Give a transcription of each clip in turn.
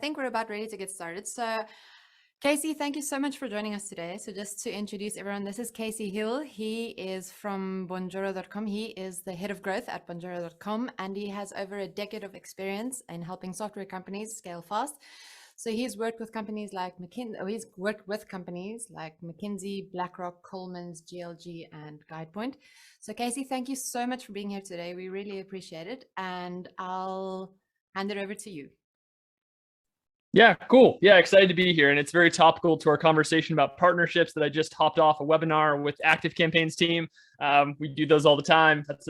think we're about ready to get started. So Casey, thank you so much for joining us today. So just to introduce everyone, this is Casey Hill. He is from Bonjoro.com. He is the head of growth at Bonjoro.com, and he has over a decade of experience in helping software companies scale fast. So he's worked with companies like McKinsey, BlackRock, Coleman's, GLG, and GuidePoint. So Casey, thank you so much for being here today. We really appreciate it. And I'll hand it over to you. Yeah, cool. Yeah, excited to be here. And it's very topical to our conversation about partnerships that I just hopped off a webinar with ActiveCampaign's team. We do those all the time. That's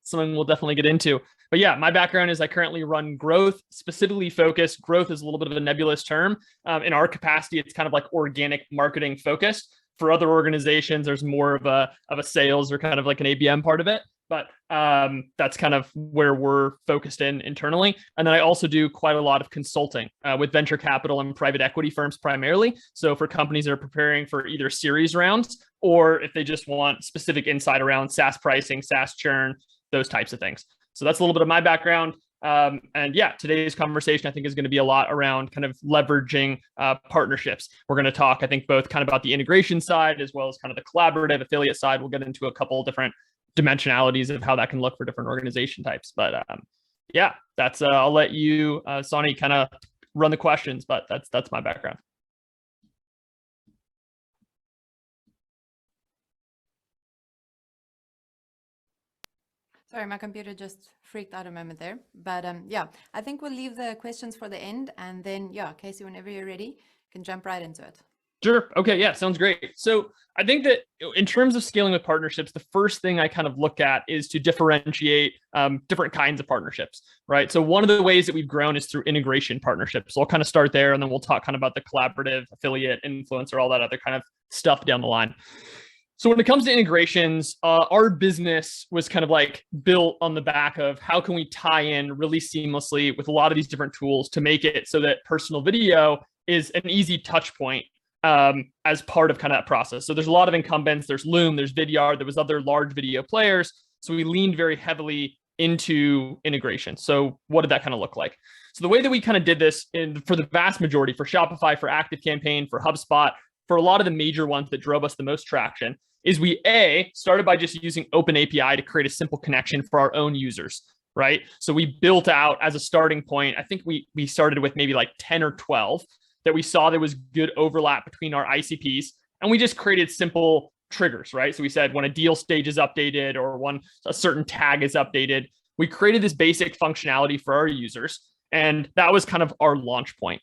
something we'll definitely get into. But yeah, my background is I currently run growth, specifically focused. Growth is a little bit of a nebulous term. In our capacity, it's kind of like organic marketing focused. For other organizations, there's more of a sales or kind of like an ABM part of it. But that's kind of where we're focused internally. And then I also do quite a lot of consulting with venture capital and private equity firms primarily. So for companies that are preparing for either series rounds, or if they just want specific insight around SaaS pricing, SaaS churn, those types of things. So that's a little bit of my background. And yeah, today's conversation, I think, is going to be a lot around kind of leveraging partnerships. We're going to talk, I think, both kind of about the integration side as well as kind of the collaborative affiliate side. We'll get into a couple of different dimensionalities of how that can look for different organization types. But yeah, that's I'll let you, Sonny, kind of run the questions, but that's my background. Sorry, my computer just freaked out a moment there. But yeah, I think we'll leave the questions for the end. And then, yeah, Casey, whenever you're ready, you can jump right into it. Sure. Okay. Yeah. Sounds great. So I think that in terms of scaling with partnerships, the first thing I kind of look at is to differentiate different kinds of partnerships, right? So one of the ways that we've grown is through integration partnerships. So I'll kind of start there, and then we'll talk kind of about the collaborative, affiliate, influencer, all that other kind of stuff down the line. So when it comes to integrations, our business was kind of like built on the back of how can we tie in really seamlessly with a lot of these different tools to make it so that personal video is an easy touch point as part of kind of that process. So there's a lot of incumbents. There's Loom, there's Vidyard, there was other large video players. So we leaned very heavily into integration. So what did that kind of look like? So the way that we kind of did this for the vast majority, for Shopify, for ActiveCampaign, for HubSpot, for a lot of the major ones that drove us the most traction, is we started by just using Open API to create a simple connection for our own users, right? So we built out as a starting point, I think we started with maybe like 10 or 12 that we saw there was good overlap between our ICPs, and we just created simple triggers, right? So we said when a deal stage is updated or when a certain tag is updated, we created this basic functionality for our users, and that was kind of our launch point.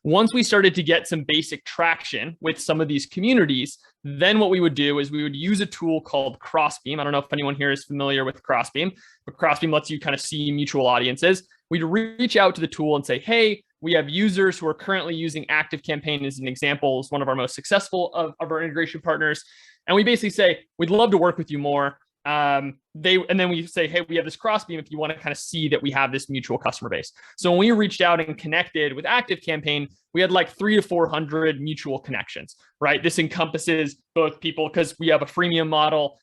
Once we started to get some basic traction with some of these communities, then what we would do is we would use a tool called Crossbeam. I don't know if anyone here is familiar with Crossbeam, but Crossbeam lets you kind of see mutual audiences. We'd reach out to the tool and say, hey, we have users who are currently using ActiveCampaign as an example, as one of our most successful of our integration partners. And we basically say, we'd love to work with you more. And then we say, hey, we have this Crossbeam if you want to kind of see that we have this mutual customer base. So when we reached out and connected with ActiveCampaign, we had like 300 to 400 mutual connections, right? This encompasses both people, because we have a freemium model.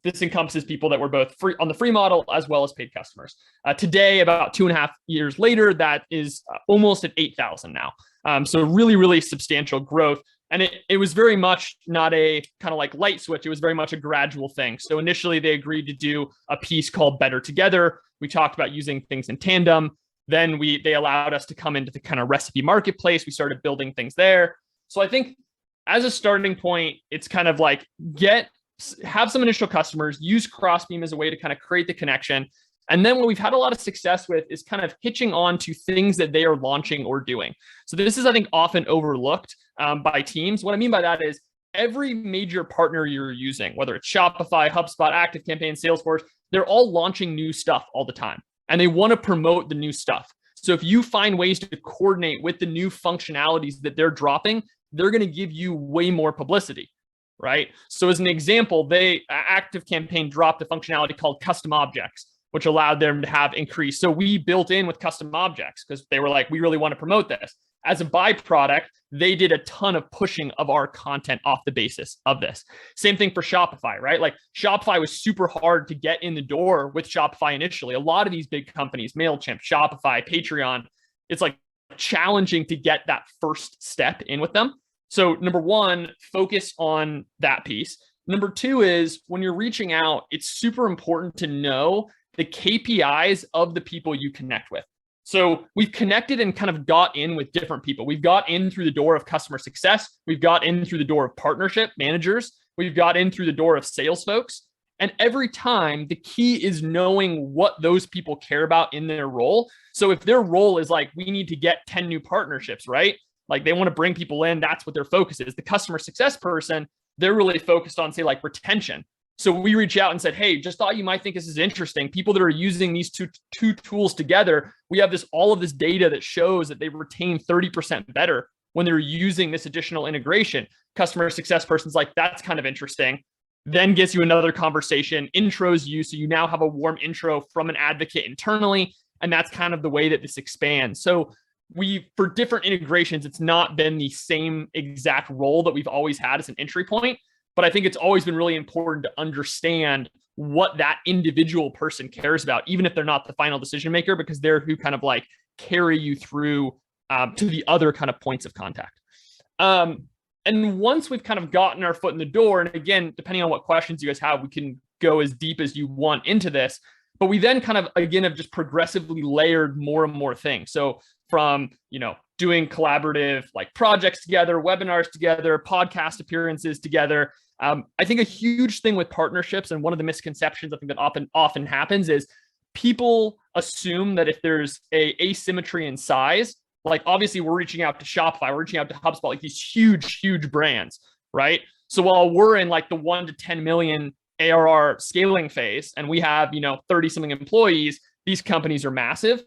This encompasses people that were both free on the free model as well as paid customers. Today, about 2.5 years later, that is almost at 8,000 now. So really, really substantial growth. And it was very much not a kind of like light switch. It was very much a gradual thing. So initially they agreed to do a piece called Better Together. We talked about using things in tandem. Then they allowed us to come into the kind of recipe marketplace. We started building things there. So I think as a starting point, it's kind of like have some initial customers, use Crossbeam as a way to kind of create the connection. And then what we've had a lot of success with is kind of hitching on to things that they are launching or doing. So this is, I think, often overlooked by teams. What I mean by that is every major partner you're using, whether it's Shopify, HubSpot, ActiveCampaign, Salesforce, they're all launching new stuff all the time, and they want to promote the new stuff. So if you find ways to coordinate with the new functionalities that they're dropping, they're going to give you way more publicity, right? So as an example, ActiveCampaign dropped a functionality called custom objects, which allowed them to have increase. So we built in with custom objects because they were like, we really want to promote this. As a byproduct, they did a ton of pushing of our content off the basis of this. Same thing for Shopify, right? Like Shopify was super hard to get in the door with Shopify initially. A lot of these big companies, MailChimp, Shopify, Patreon, it's like challenging to get that first step in with them. So number one, focus on that piece. Number two is when you're reaching out, it's super important to know the KPIs of the people you connect with. So we've connected and kind of got in with different people. We've got in through the door of customer success. We've got in through the door of partnership managers. We've got in through the door of sales folks. And every time the key is knowing what those people care about in their role. So if their role is like, we need to get 10 new partnerships, right? Like they want to bring people in. That's what their focus is. The customer success person, they're really focused on, say, like retention. So we reach out and said, hey, just thought you might think this is interesting. People that are using these two tools together, we have all of this data that shows that they retain 30% better when they're using this additional integration. Customer success person's like, that's kind of interesting. Then gets you another conversation, intros you. So you now have a warm intro from an advocate internally. And that's kind of the way that this expands. So for different integrations, it's not been the same exact role that we've always had as an entry point. But I think it's always been really important to understand what that individual person cares about, even if they're not the final decision maker, because they're who kind of like carry you through to the other kind of points of contact. And once we've kind of gotten our foot in the door, and again, depending on what questions you guys have, we can go as deep as you want into this. But we then kind of, again, have just progressively layered more and more things. So from, doing collaborative like projects together, webinars together, podcast appearances together. I think a huge thing with partnerships, and one of the misconceptions I think that often happens, is people assume that if there's a asymmetry in size, like obviously we're reaching out to Shopify, we're reaching out to HubSpot, like these huge brands, right? So while we're in like the 1 to 10 million ARR scaling phase and we have, 30 something employees, these companies are massive.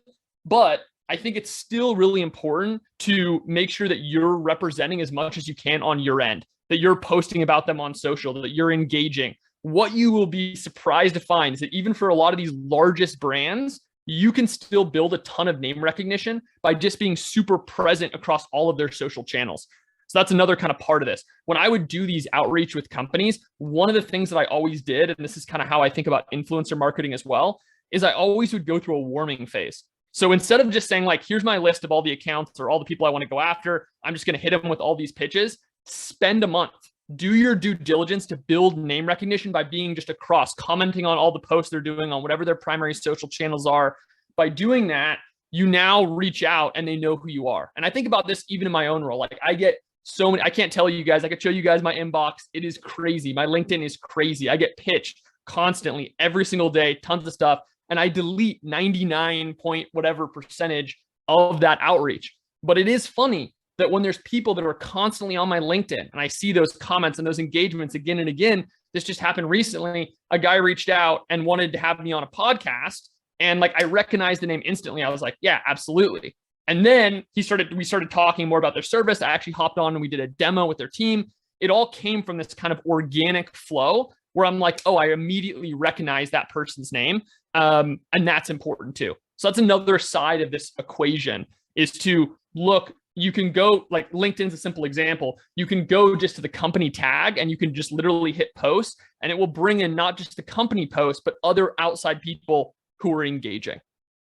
But I think it's still really important to make sure that you're representing as much as you can on your end, that you're posting about them on social, that you're engaging. What you will be surprised to find is that even for a lot of these largest brands, you can still build a ton of name recognition by just being super present across all of their social channels. So that's another kind of part of this. When I would do these outreach with companies, one of the things that I always did, and this is kind of how I think about influencer marketing as well, is I always would go through a warming phase. So instead of just saying like, here's my list of all the accounts or all the people I want to go after, I'm just going to hit them with all these pitches, spend a month. Do your due diligence to build name recognition by being just across, commenting on all the posts they're doing on whatever their primary social channels are. By doing that, you now reach out and they know who you are. And I think about this even in my own role. Like I get so many, I can't tell you guys, I could show you guys my inbox. It is crazy. My LinkedIn is crazy. I get pitched constantly every single day, tons of stuff. And I delete 99 point whatever percentage of that outreach. But it is funny that when there's people that are constantly on my LinkedIn and I see those comments and those engagements again and again, this just happened recently. A guy reached out and wanted to have me on a podcast. And like, I recognized the name instantly. I was like, yeah, absolutely. And then we started talking more about their service. I actually hopped on and we did a demo with their team. It all came from this kind of organic flow where I'm like, oh, I immediately recognize that person's name. And that's important too. So that's another side of this equation, is to look, you can go, like LinkedIn's a simple example. You can go just to the company tag and you can just literally hit post and it will bring in not just the company post, but other outside people who are engaging.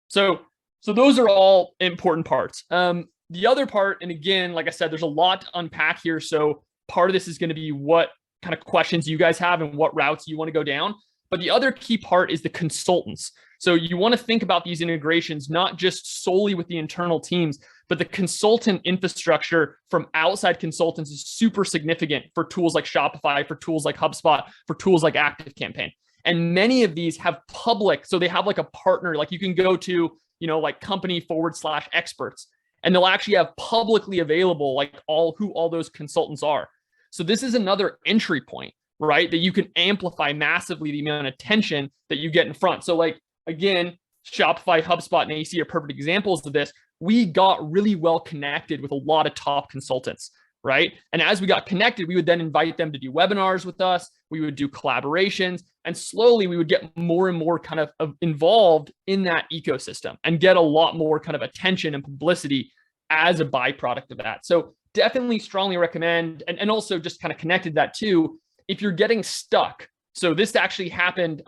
So those are all important parts. The other part, and again, like I said, there's a lot to unpack here. So part of this is going to be what kind of questions you guys have and what routes you want to go down. But the other key part is the consultants. So you want to think about these integrations, not just solely with the internal teams, but the consultant infrastructure from outside consultants is super significant for tools like Shopify, for tools like HubSpot, for tools like ActiveCampaign. And many of these have public, so they have like a partner, like you can go to, like company/experts, and they'll actually have publicly available, like who all those consultants are. So this is another entry point, right? That you can amplify massively the amount of attention that you get in front. So like, again, Shopify, HubSpot, and AC are perfect examples of this. We got really well connected with a lot of top consultants, right? And as we got connected, we would then invite them to do webinars with us. We would do collaborations, and slowly we would get more and more kind of involved in that ecosystem and get a lot more kind of attention and publicity as a byproduct of that. So definitely strongly recommend, and also just kind of connected to that too, if you're getting stuck. So this actually happened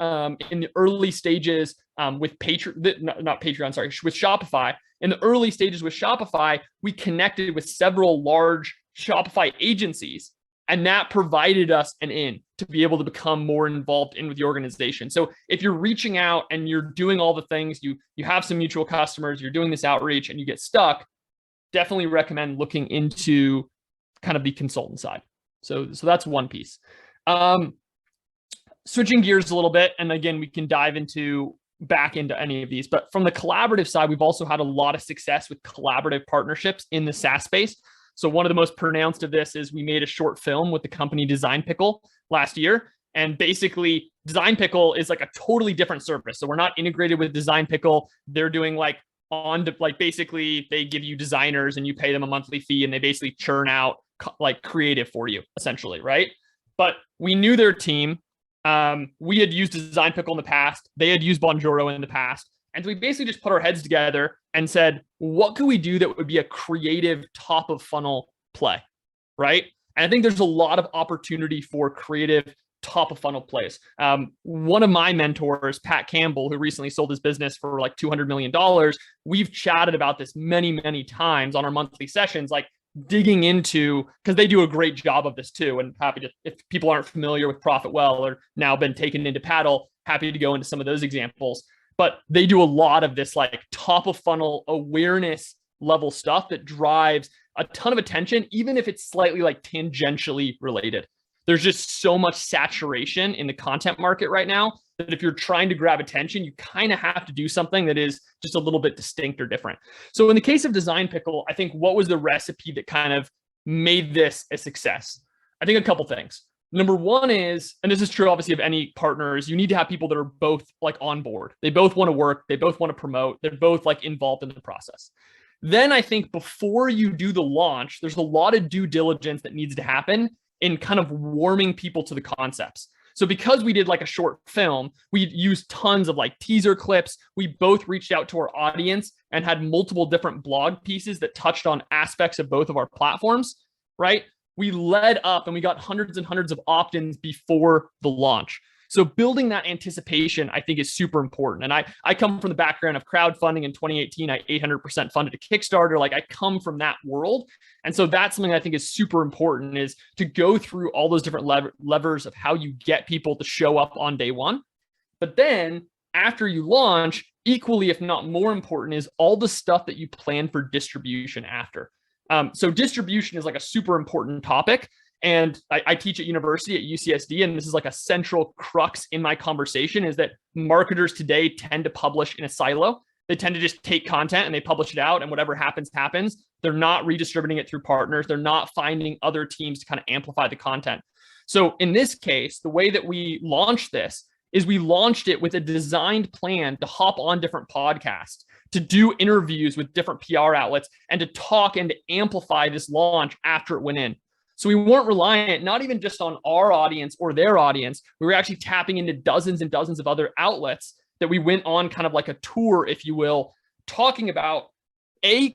in the early stages with with Shopify. in the early stages with Shopify, we connected with several large Shopify agencies, and that provided us an in to be able to become more involved in with the organization. So if you're reaching out and you're doing all the things, you have some mutual customers, you're doing this outreach and you get stuck, definitely recommend looking into kind of the consultant side. So that's one piece. Switching gears a little bit, and again, we can dive back into any of these, but from the collaborative side, we've also had a lot of success with collaborative partnerships in the SaaS space. So one of the most pronounced of this is we made a short film with the company Design Pickle last year. And basically Design Pickle is like a totally different service. So we're not integrated with Design Pickle. They're doing basically they give you designers and you pay them a monthly fee and they basically churn out like creative for you essentially, right? But we knew their team. We had used Design Pickle in the past. They had used Bonjoro in the past. And so we basically just put our heads together and said, what could we do that would be a creative top of funnel play, right? And I think there's a lot of opportunity for creative top of funnel plays. One of my mentors, Pat Campbell, who recently sold his business for like $200 million, we've chatted about this many, many times on our monthly sessions, like digging into, because they do a great job of this too. And happy to, if people aren't familiar with ProfitWell or now been taken into Paddle, happy to go into some of those examples. But they do a lot of this like top of funnel awareness level stuff that drives a ton of attention, even if it's slightly like tangentially related. There's just so much saturation in the content market right now that if you're trying to grab attention, you kind of have to do something that is just a little bit distinct or different. So in the case of Design Pickle, I think what was the recipe that kind of made this a success? I think a couple things. Number one is, and this is true obviously of any partners, you need to have people that are both like on board. They both want to work. They both want to promote. They're both like involved in the process. Then I think before you do the launch, there's a lot of due diligence that needs to happen in kind of warming people to the concepts. So because we did like a short film, we used tons of like teaser clips. We both reached out to our audience and had multiple different blog pieces that touched on aspects of both of our platforms, right? We led up and we got hundreds and hundreds of opt-ins before the launch. So building that anticipation, I think, is super important. And I come from the background of crowdfunding in 2018. I 800% funded a Kickstarter. Like I come from that world. And so that's something I think is super important, is to go through all those different levers of how you get people to show up on day one. But then after you launch, equally, if not more important, is all the stuff that you plan for distribution after. So distribution is like a super important topic. And I teach at university at UCSD, and this is like a central crux in my conversation, is that marketers today tend to publish in a silo. They tend to just take content and they publish it out, and whatever happens, happens. They're not redistributing it through partners. They're not finding other teams to kind of amplify the content. So in this case, the way that we launched this is we launched it with a designed plan to hop on different podcasts, to do interviews with different PR outlets, and to talk and to amplify this launch after it went in. So we weren't reliant, not even just on our audience or their audience. We were actually tapping into dozens and dozens of other outlets that we went on kind of like a tour, if you will, talking about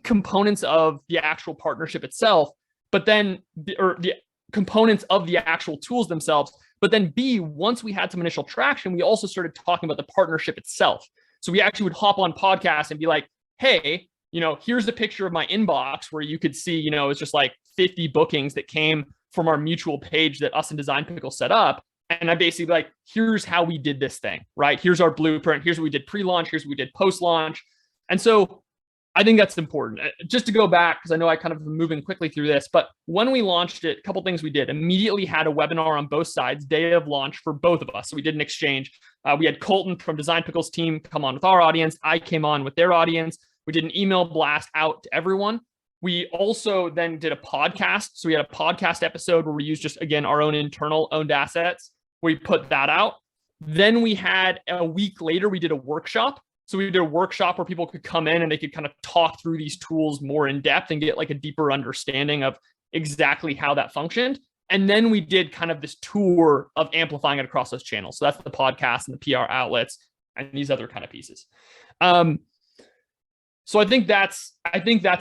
components of the actual partnership itself, but then, or the components of the actual tools themselves. But then B, once we had some initial traction, we also started talking about the partnership itself. So we actually would hop on podcasts and be like, hey, here's a picture of my inbox where you could see, it's just like 50 bookings that came from our mutual page that us and Design Pickle set up. And I basically like, here's how we did this thing, right? Here's our blueprint. Here's what we did pre-launch. Here's what we did post-launch. And so I think that's important. Just to go back, because I know I kind of been moving quickly through this, but when we launched it, a couple things we did. Immediately had a webinar on both sides, day of launch, for both of us. So we did an exchange. We had Colton from Design Pickle's team come on with our audience. I came on with their audience. We did an email blast out to everyone. We also then did a podcast. So we had a podcast episode where we used just, again, our own internal owned assets. We put that out. Then we had a week later, we did a workshop. So we did a workshop where people could come in and they could kind of talk through these tools more in depth and get like a deeper understanding of exactly how that functioned. And then we did kind of this tour of amplifying it across those channels. So that's the podcast and the PR outlets and these other kind of pieces. So I think that's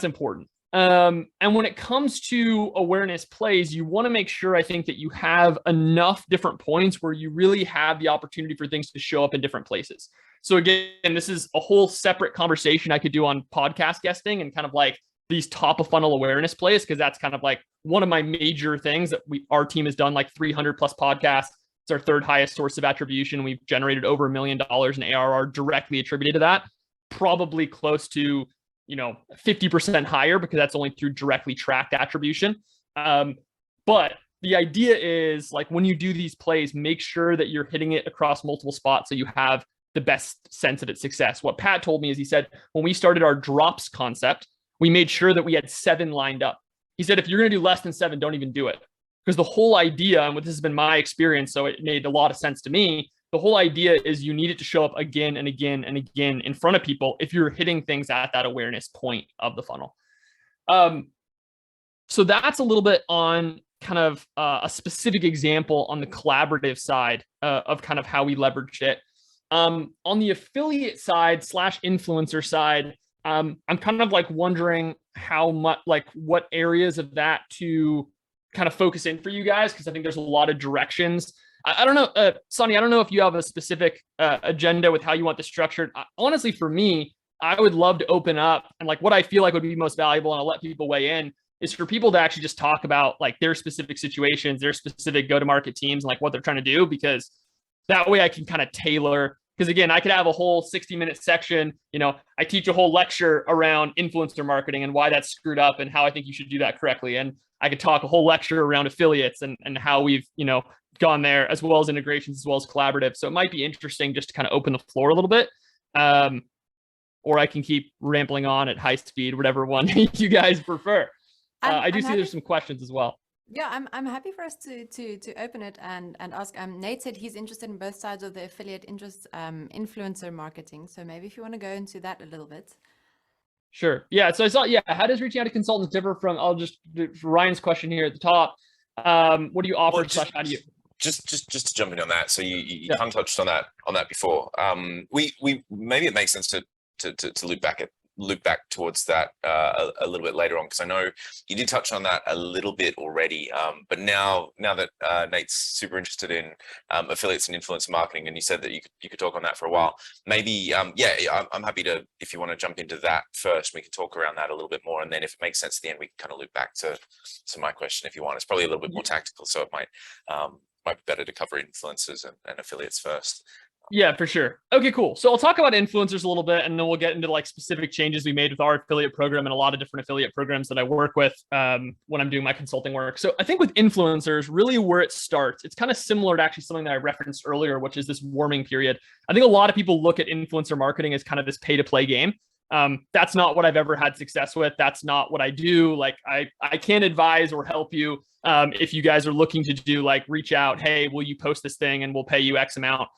important. And when it comes to awareness plays, you want to make sure, I think, that you have enough different points where you really have the opportunity for things to show up in different places. So again, this is a whole separate conversation I could do on podcast guesting and kind of like these top of funnel awareness plays, because that's kind of like one of my major things that our team has done, like 300 plus podcasts. It's our third highest source of attribution. We've generated over $1 million in ARR directly attributed to that, probably close to 50% higher, because that's only through directly tracked attribution. But the idea is, like, when you do these plays, make sure that you're hitting it across multiple spots so you have the best sense of its success. What Pat told me is, he said, when we started our drops concept, we made sure that we had 7 lined up. He said, if you're going to do less than 7, don't even do it. Because the whole idea, and this has been my experience, so it made a lot of sense to me, the whole idea is you need it to show up again and again and again in front of people if you're hitting things at that awareness point of the funnel. So that's a little bit on kind of a specific example on the collaborative side of kind of how we leveraged it. On the affiliate side / influencer side, I'm kind of like wondering how much, like, what areas of that to kind of focus in for you guys, because I think there's a lot of directions. I don't know, Sonny, I don't know if you have a specific agenda with how you want this structured. Honestly, for me, I would love to open up, and like what I feel like would be most valuable, and I'll let people weigh in, is for people to actually just talk about like their specific situations, their specific go-to-market teams, and like what they're trying to do, because that way I can kind of tailor. Because again, I could have a whole 60-minute section. I teach a whole lecture around influencer marketing and why that's screwed up and how I think you should do that correctly. And I could talk a whole lecture around affiliates and how we've, gone there, as well as integrations, as well as collaborative. So it might be interesting just to kind of open the floor a little bit. Or I can keep rambling on at high speed, whatever one you guys prefer. I do see there's some questions as well. Yeah, I'm happy for us to open it and ask. Nate said he's interested in both sides of the affiliate influencer marketing. So maybe if you want to go into that a little bit. Sure. Yeah. So I saw, how does reaching out to consultants differ from, Ryan's question here at the top. What do you offer? How do you? Just to jump in on that. So you kind of touched on that before. We maybe it makes sense to loop back towards that a little bit later on, because I know you did touch on that a little bit already. But now that Nate's super interested in affiliates and influencer marketing, and you said that you could talk on that for a while, maybe I'm happy to, if you want to jump into that first, we can talk around that a little bit more, and then if it makes sense at the end, we can kind of loop back to my question if you want. It's probably a little bit more tactical, so it might be better to cover influencers and affiliates first. Yeah, for sure. Okay, cool. So I'll talk about influencers a little bit, and then we'll get into like specific changes we made with our affiliate program and a lot of different affiliate programs that I work with when I'm doing my consulting work. So I think with influencers, really where it starts, it's kind of similar to actually something that I referenced earlier, which is this warming period. I think a lot of people look at influencer marketing as kind of this pay-to-play game. That's not what I've ever had success with. That's not what I do. Like I can't advise or help you if you guys are looking to do like reach out, hey, will you post this thing and we'll pay you X amount.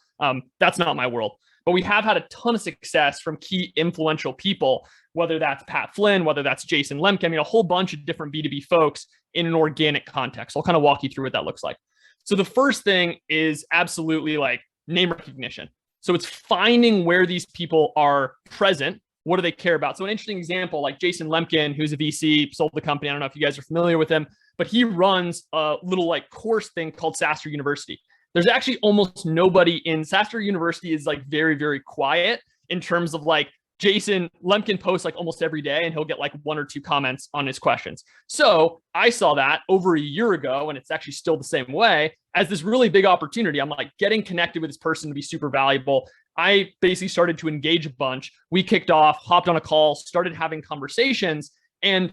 That's not my world. But we have had a ton of success from key influential people, whether that's Pat Flynn, whether that's Jason Lemkin, a whole bunch of different B2B folks in an organic context. I'll kind of walk you through what that looks like. So the first thing is absolutely like name recognition. So it's finding where these people are present. What do they care about? So an interesting example, like Jason Lemkin, who's a VC, sold the company. I don't know if you guys are familiar with him, but he runs a little like course thing called SaaS University. There's actually almost nobody in SaaS University is like very, very quiet in terms of like Jason Lemkin posts like almost every day and he'll get like 1 or 2 comments on his questions. So I saw that over a year ago, and it's actually still the same way, as this really big opportunity. I'm like getting connected with this person to be super valuable. I basically started to engage a bunch. We kicked off, hopped on a call, started having conversations. And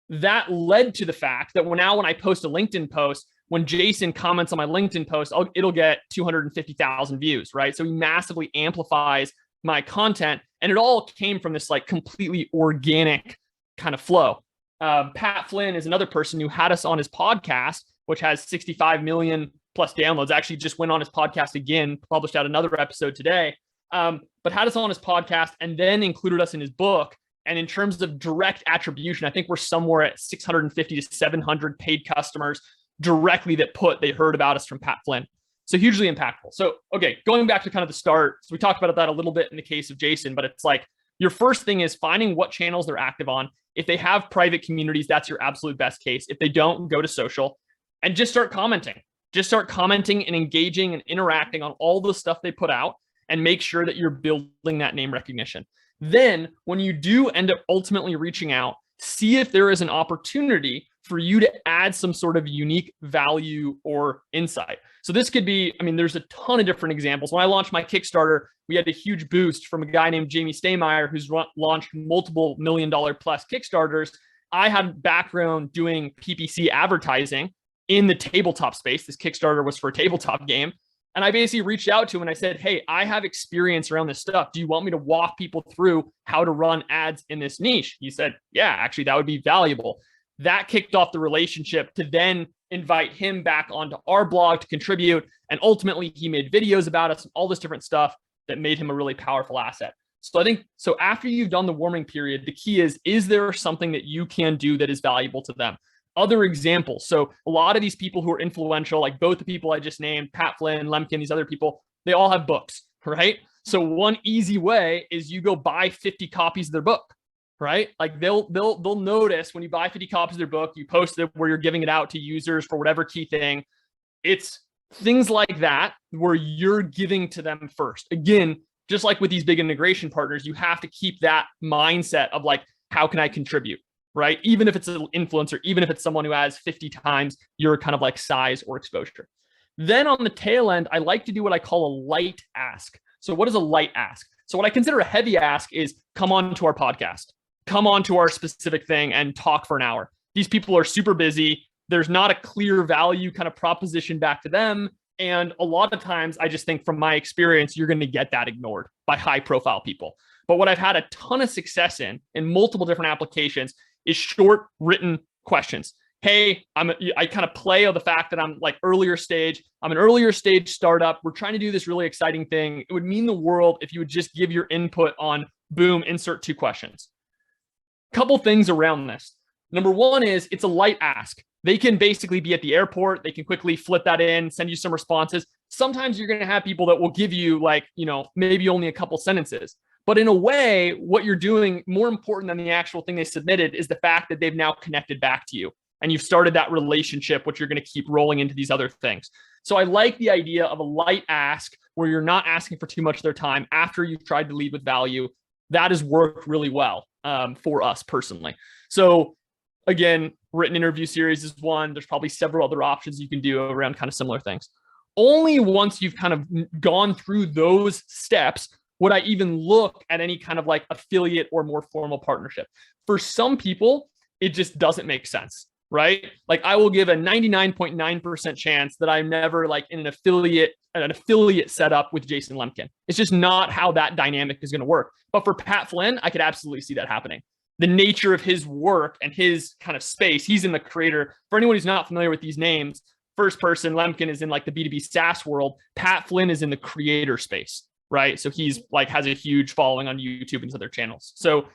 that led to the fact that when I post a LinkedIn post, when Jason comments on my LinkedIn post, it'll get 250,000 views, right? So he massively amplifies my content. And it all came from this like completely organic kind of flow. Pat Flynn is another person who had us on his podcast, which has 65 million plus downloads. Actually just went on his podcast again, published out another episode today, but had us on his podcast and then included us in his book. And in terms of direct attribution, I think we're somewhere at 650 to 700 paid customers directly that they heard about us from Pat Flynn. So hugely impactful. So, okay, going back to kind of the start. So we talked about that a little bit in the case of Jason, but it's like your first thing is finding what channels they're active on. If they have private communities, that's your absolute best case. If they don't, go to social and just start commenting. Just start commenting and engaging and interacting on all the stuff they put out, and make sure that you're building that name recognition. Then when you do end up ultimately reaching out, see if there is an opportunity for you to add some sort of unique value or insight. So this could be, I mean, there's a ton of different examples. When I launched my Kickstarter, we had a huge boost from a guy named Jamie Staymeyer, who's launched multiple $1 million plus Kickstarters. I had background doing PPC advertising in the tabletop space. This Kickstarter was for a tabletop game. And I basically reached out to him and I said, hey, I have experience around this stuff. Do you want me to walk people through how to run ads in this niche? He said, yeah, actually, that would be valuable. That kicked off the relationship to then invite him back onto our blog to contribute. And ultimately, he made videos about us and all this different stuff that made him a really powerful asset. So I think, so after you've done the warming period, the key is there something that you can do that is valuable to them? Other examples. So a lot of these people who are influential, like both the people I just named, Pat Flynn, Lemkin, these other people, they all have books, right? So one easy way is you go buy 50 copies of their book, right? Like they'll notice when you buy 50 copies of their book, you post it where you're giving it out to users for whatever key thing. It's things like that where you're giving to them first. Again, just like with these big integration partners, you have to keep that mindset of like, how can I contribute? Right? Even if it's an influencer, even if it's someone who has 50 times your kind of like size or exposure. Then on the tail end, I like to do what I call a light ask. So what is a light ask? So what I consider a heavy ask is come on to our podcast, come on to our specific thing and talk for an hour. These people are super busy. There's not a clear value kind of proposition back to them. And a lot of times I just think from my experience, you're going to get that ignored by high profile people. But what I've had a ton of success in multiple different applications is short written questions. Hey, I kind of play on the fact that I'm like earlier stage. I'm an earlier stage startup. We're trying to do this really exciting thing. It would mean the world if you would just give your input on boom, insert 2 questions. Couple things around this. Number one is it's a light ask. They can basically be at the airport. They can quickly flip that in, send you some responses. Sometimes you're going to have people that will give you like, maybe only a couple sentences. But in a way, what you're doing, more important than the actual thing they submitted, is the fact that they've now connected back to you. And you've started that relationship, which you're going to keep rolling into these other things. So I like the idea of a light ask where you're not asking for too much of their time after you've tried to lead with value. That has worked really well for us personally. So again, written interview series is one. There's probably several other options you can do around kind of similar things. Only once you've kind of gone through those steps would I even look at any kind of like affiliate or more formal partnership. For some people, it just doesn't make sense, right? Like I will give a 99.9% chance that I'm never like in an affiliate setup with Jason Lemkin. It's just not how that dynamic is going to work. But for Pat Flynn, I could absolutely see that happening. The nature of his work and his kind of space, he's in the creator. For anyone who's not familiar with these names, first person, Lemkin is in like the B2B SaaS world. Pat Flynn is in the creator space. Right. So he's like has a huge following on YouTube and other channels. So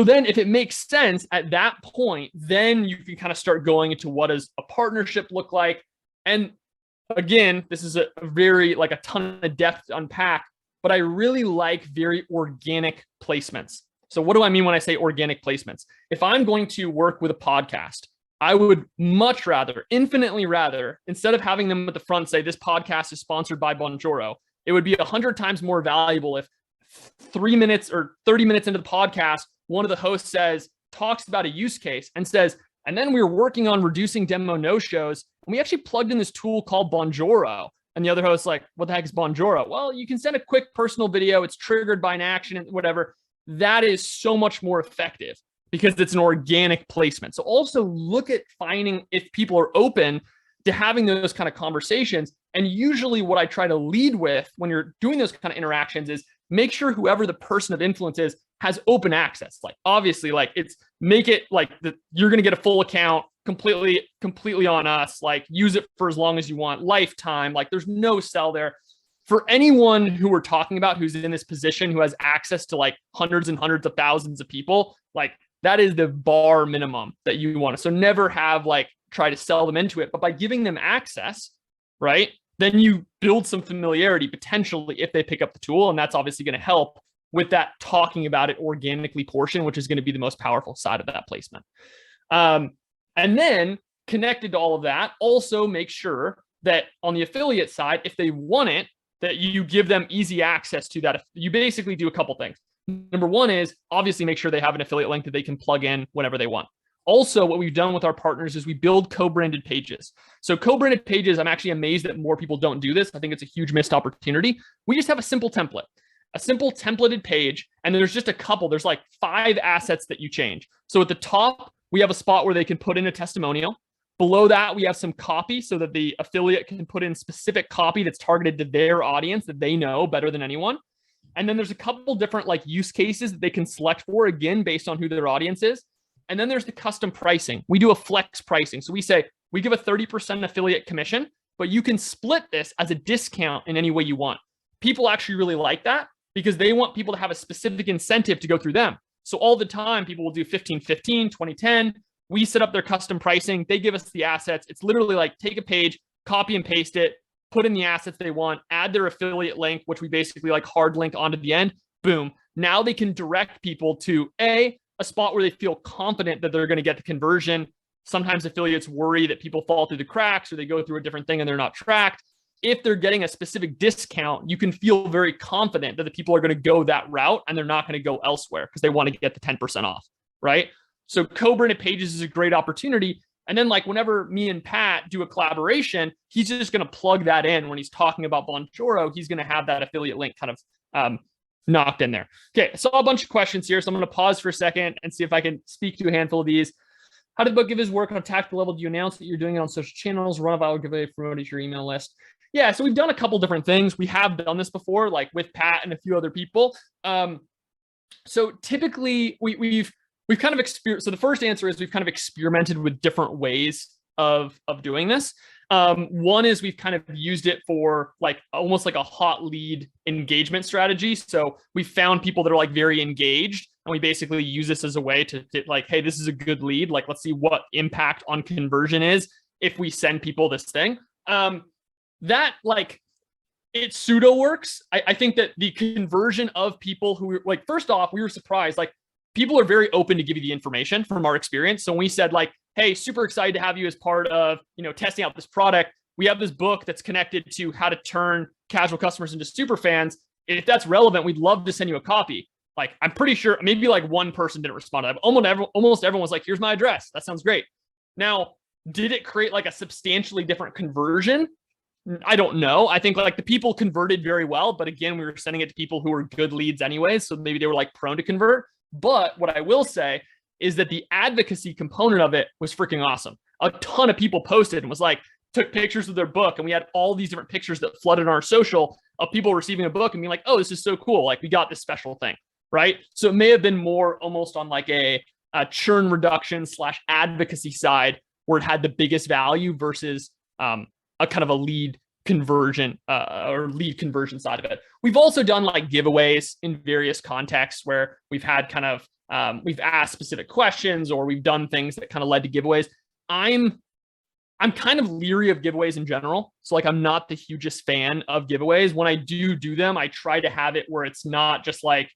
then if it makes sense at that point, then you can kind of start going into what does a partnership look like. And again, this is a very like a ton of depth to unpack, but I really like very organic placements. So what do I mean when I say organic placements? If I'm going to work with a podcast, I would much rather, infinitely rather, instead of having them at the front say this podcast is sponsored by Bonjoro, it would be 100 times more valuable if 3 minutes or 30 minutes into the podcast, one of the hosts talks about a use case and says, and then we were working on reducing demo no-shows, and we actually plugged in this tool called Bonjoro. And the other host's like, what the heck is Bonjoro? Well, you can send a quick personal video. It's triggered by an action and whatever. That is so much more effective because it's an organic placement. So also look at finding if people are open to having those kind of conversations. And usually what I try to lead with when you're doing those kind of interactions is make sure whoever the person of influence is has open access. Like obviously, like make it like you're going to get a full account completely on us, like use it for as long as you want, lifetime, like there's no sell there. For anyone who we're talking about who's in this position, who has access to like hundreds and hundreds of thousands of people, like that is the bar minimum that you want. So never have like try to sell them into it, but by giving them access, right? Then you build some familiarity potentially if they pick up the tool. And that's obviously going to help with that talking about it organically portion, which is going to be the most powerful side of that placement. And then connected to all of that, also make sure that on the affiliate side, if they want it, that you give them easy access to that. You basically do a couple things. Number one is obviously make sure they have an affiliate link that they can plug in whenever they want. Also, what we've done with our partners is we build co-branded pages. So co-branded pages, I'm actually amazed that more people don't do this. I think it's a huge missed opportunity. We just have a simple template, a simple templated page, and there's just a couple. There's like 5 assets that you change. So at the top, we have a spot where they can put in a testimonial. Below that, we have some copy so that the affiliate can put in specific copy that's targeted to their audience that they know better than anyone. And then there's a couple different like use cases that they can select for, again, based on who their audience is. And then there's the custom pricing. We do a flex pricing. So we say we give a 30% affiliate commission, but you can split this as a discount in any way you want. People actually really like that because they want people to have a specific incentive to go through them. So all the time, people will do 15-15, 20-10. We set up their custom pricing. They give us the assets. It's literally like take a page, copy and paste it, put in the assets they want, add their affiliate link, which we basically like hard link onto the end. Boom. Now they can direct people to a spot where they feel confident that they're going to get the conversion. Sometimes affiliates worry that people fall through the cracks or they go through a different thing and they're not tracked. If they're getting a specific discount, you can feel very confident that the people are going to go that route and they're not going to go elsewhere because they want to get the 10% off, right? So co-branded pages is a great opportunity. And then like whenever me and Pat do a collaboration, he's just going to plug that in when he's talking about Bonjoro. He's going to have that affiliate link kind of knocked in there. Okay, I saw a bunch of questions here, so I'm going to pause for a second and see if I can speak to a handful of these. How did the book give his work on a tactical level? Do you announce that you're doing it on social channels, run a viral giveaway, promote it to your email list? Yeah, so we've done a couple different things. We have done this before, like with Pat and a few other people. So typically we've kind of experienced. So the first answer is we've kind of experimented with different ways of doing this. One is we've kind of used it for like almost like a hot lead engagement strategy. So we found people that are like very engaged, and we basically use this as a way to like, hey, this is a good lead. Like, let's see what impact on conversion is if we send people this thing. That like it pseudo works. I think that the conversion of people who like, first off, we were surprised. Like people are very open to give you the information from our experience. So when we said like, hey, super excited to have you as part of, testing out this product. We have this book that's connected to how to turn casual customers into super fans. If that's relevant, we'd love to send you a copy. Like, I'm pretty sure maybe like one person didn't respond to that. Almost everyone was like, here's my address. That sounds great. Now, did it create like a substantially different conversion? I don't know. I think like the people converted very well, but again, we were sending it to people who were good leads anyways. So maybe they were like prone to convert. But what I will say is that the advocacy component of it was freaking awesome. A ton of people posted and was like, took pictures of their book. And we had all these different pictures that flooded our social of people receiving a book and being like, oh, this is so cool. Like we got this special thing, right? So it may have been more almost on like a churn reduction / advocacy side where it had the biggest value versus a kind of a lead conversion or lead conversion side of it. We've also done like giveaways in various contexts where we've had kind of we've asked specific questions or we've done things that kind of led to giveaways. I'm kind of leery of giveaways in general. So like I'm not the hugest fan of giveaways. When I do them, I try to have it where it's not just like,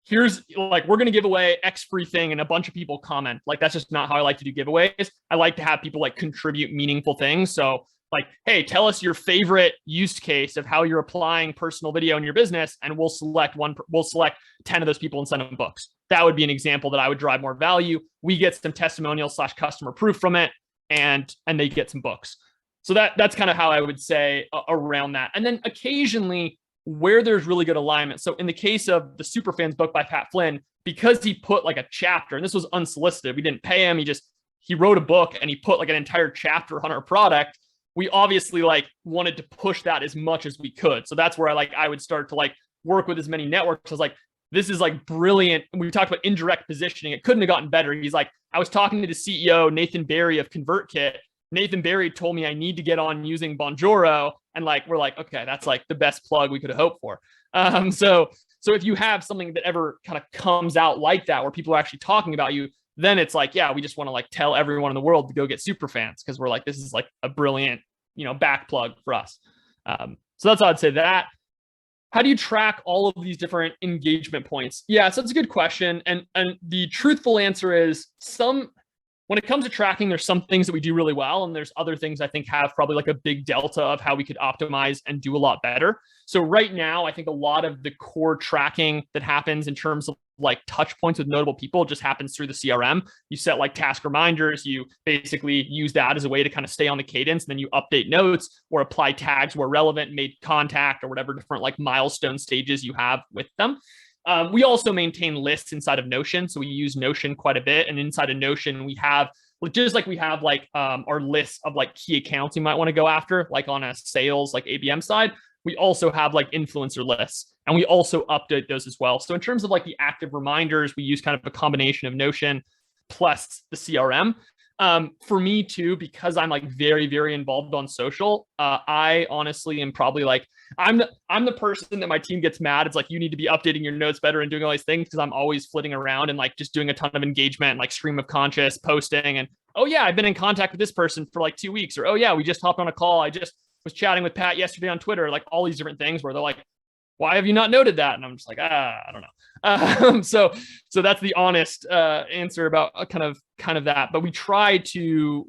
here's like, we're going to give away X free thing and a bunch of people comment. Like that's just not how I like to do giveaways. I like to have people like contribute meaningful things. So like, hey, tell us your favorite use case of how you're applying personal video in your business, and we'll select 10 of those people and send them books. That would be an example that I would drive more value. We get some testimonial / customer proof from it, and they get some books. So that's kind of how I would say around that. And then occasionally where there's really good alignment. So in the case of the Superfans book by Pat Flynn, because he put like a chapter, and this was unsolicited, we didn't pay him. He wrote a book and he put like an entire chapter on our product. We obviously like wanted to push that as much as we could. So that's where I would start to like work with as many networks. I was like, this is like brilliant. And we talked about indirect positioning. It couldn't have gotten better. He's like, I was talking to the CEO, Nathan Barry of ConvertKit. Nathan Barry told me I need to get on using Bonjoro. And like, we're like, okay, that's like the best plug we could have hoped for. So if you have something that ever kind of comes out like that, where people are actually talking about you, then it's like, yeah, we just want to like tell everyone in the world to go get super fans. Cause we're like, this is like a brilliant, back plug for us. So that's how I'd say that. how do you track all of these different engagement points? Yeah, so that's a good question. And the truthful answer is when it comes to tracking, there's some things that we do really well, and there's other things I think have probably like a big delta of how we could optimize and do a lot better. So right now, I think a lot of the core tracking that happens in terms of like touch points with notable people just happens through the CRM. You set like task reminders, you basically use that as a way to kind of stay on the cadence, and then you update notes or apply tags where relevant, made contact, or whatever different like milestone stages you have with them. We also maintain lists inside of Notion. So we use Notion quite a bit. And inside of Notion, we have just like we have like our lists of like key accounts you might want to go after, like on a sales, like ABM side. We also have like influencer lists, and we also update those as well. So in terms of like the active reminders, we use kind of a combination of Notion plus the CRM. For me too, because I'm like very, very involved on social, I honestly am probably like, I'm the person that my team gets mad. It's like, you need to be updating your notes better and doing all these things, because I'm always flitting around and like just doing a ton of engagement and like stream of conscious posting. And, oh yeah, I've been in contact with this person for like 2 weeks, or, oh yeah, we just hopped on a call. I just was chatting with Pat yesterday on Twitter, like all these different things where they're like, why have you not noted that? And I'm just like, I don't know. So that's the honest answer about kind of that. But we try to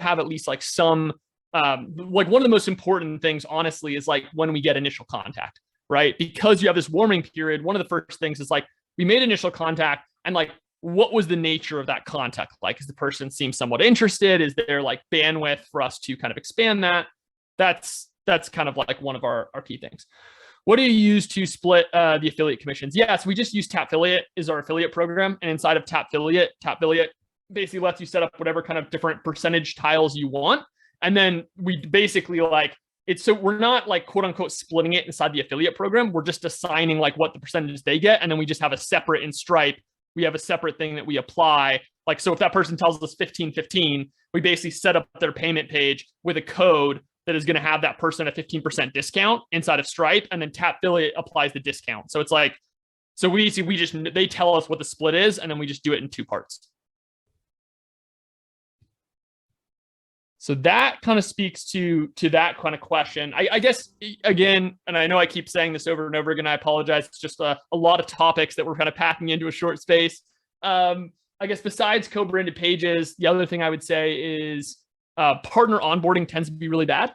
have at least like some, like one of the most important things, honestly, is like when we get initial contact, right? Because you have this warming period. One of the first things is like, we made initial contact, and like, what was the nature of that contact like? Is the person seem somewhat interested? Is there like bandwidth for us to kind of expand that? That's kind of like one of our key things. What do you use to split the affiliate commissions? Yeah, so we just use Tapfiliate is our affiliate program. And inside of Tapfiliate basically lets you set up whatever kind of different percentage tiles you want. And then we basically like it's, so we're not like quote unquote splitting it inside the affiliate program. We're just assigning like what the percentages they get. And then we just have a separate in Stripe. We have a separate thing that we apply. Like, so if that person tells us 15-15, we basically set up their payment page with a code that is going to have that person a 15% discount inside of Stripe, and then Tapfiliate applies the discount. So it's like, so they tell us what the split is, and then we just do it in 2 parts. So that kind of speaks to that kind of question. I guess, again, and I know I keep saying this over and over again, I apologize. It's just a lot of topics that we're kind of packing into a short space. I guess besides co-branded pages, the other thing I would say is partner onboarding tends to be really bad,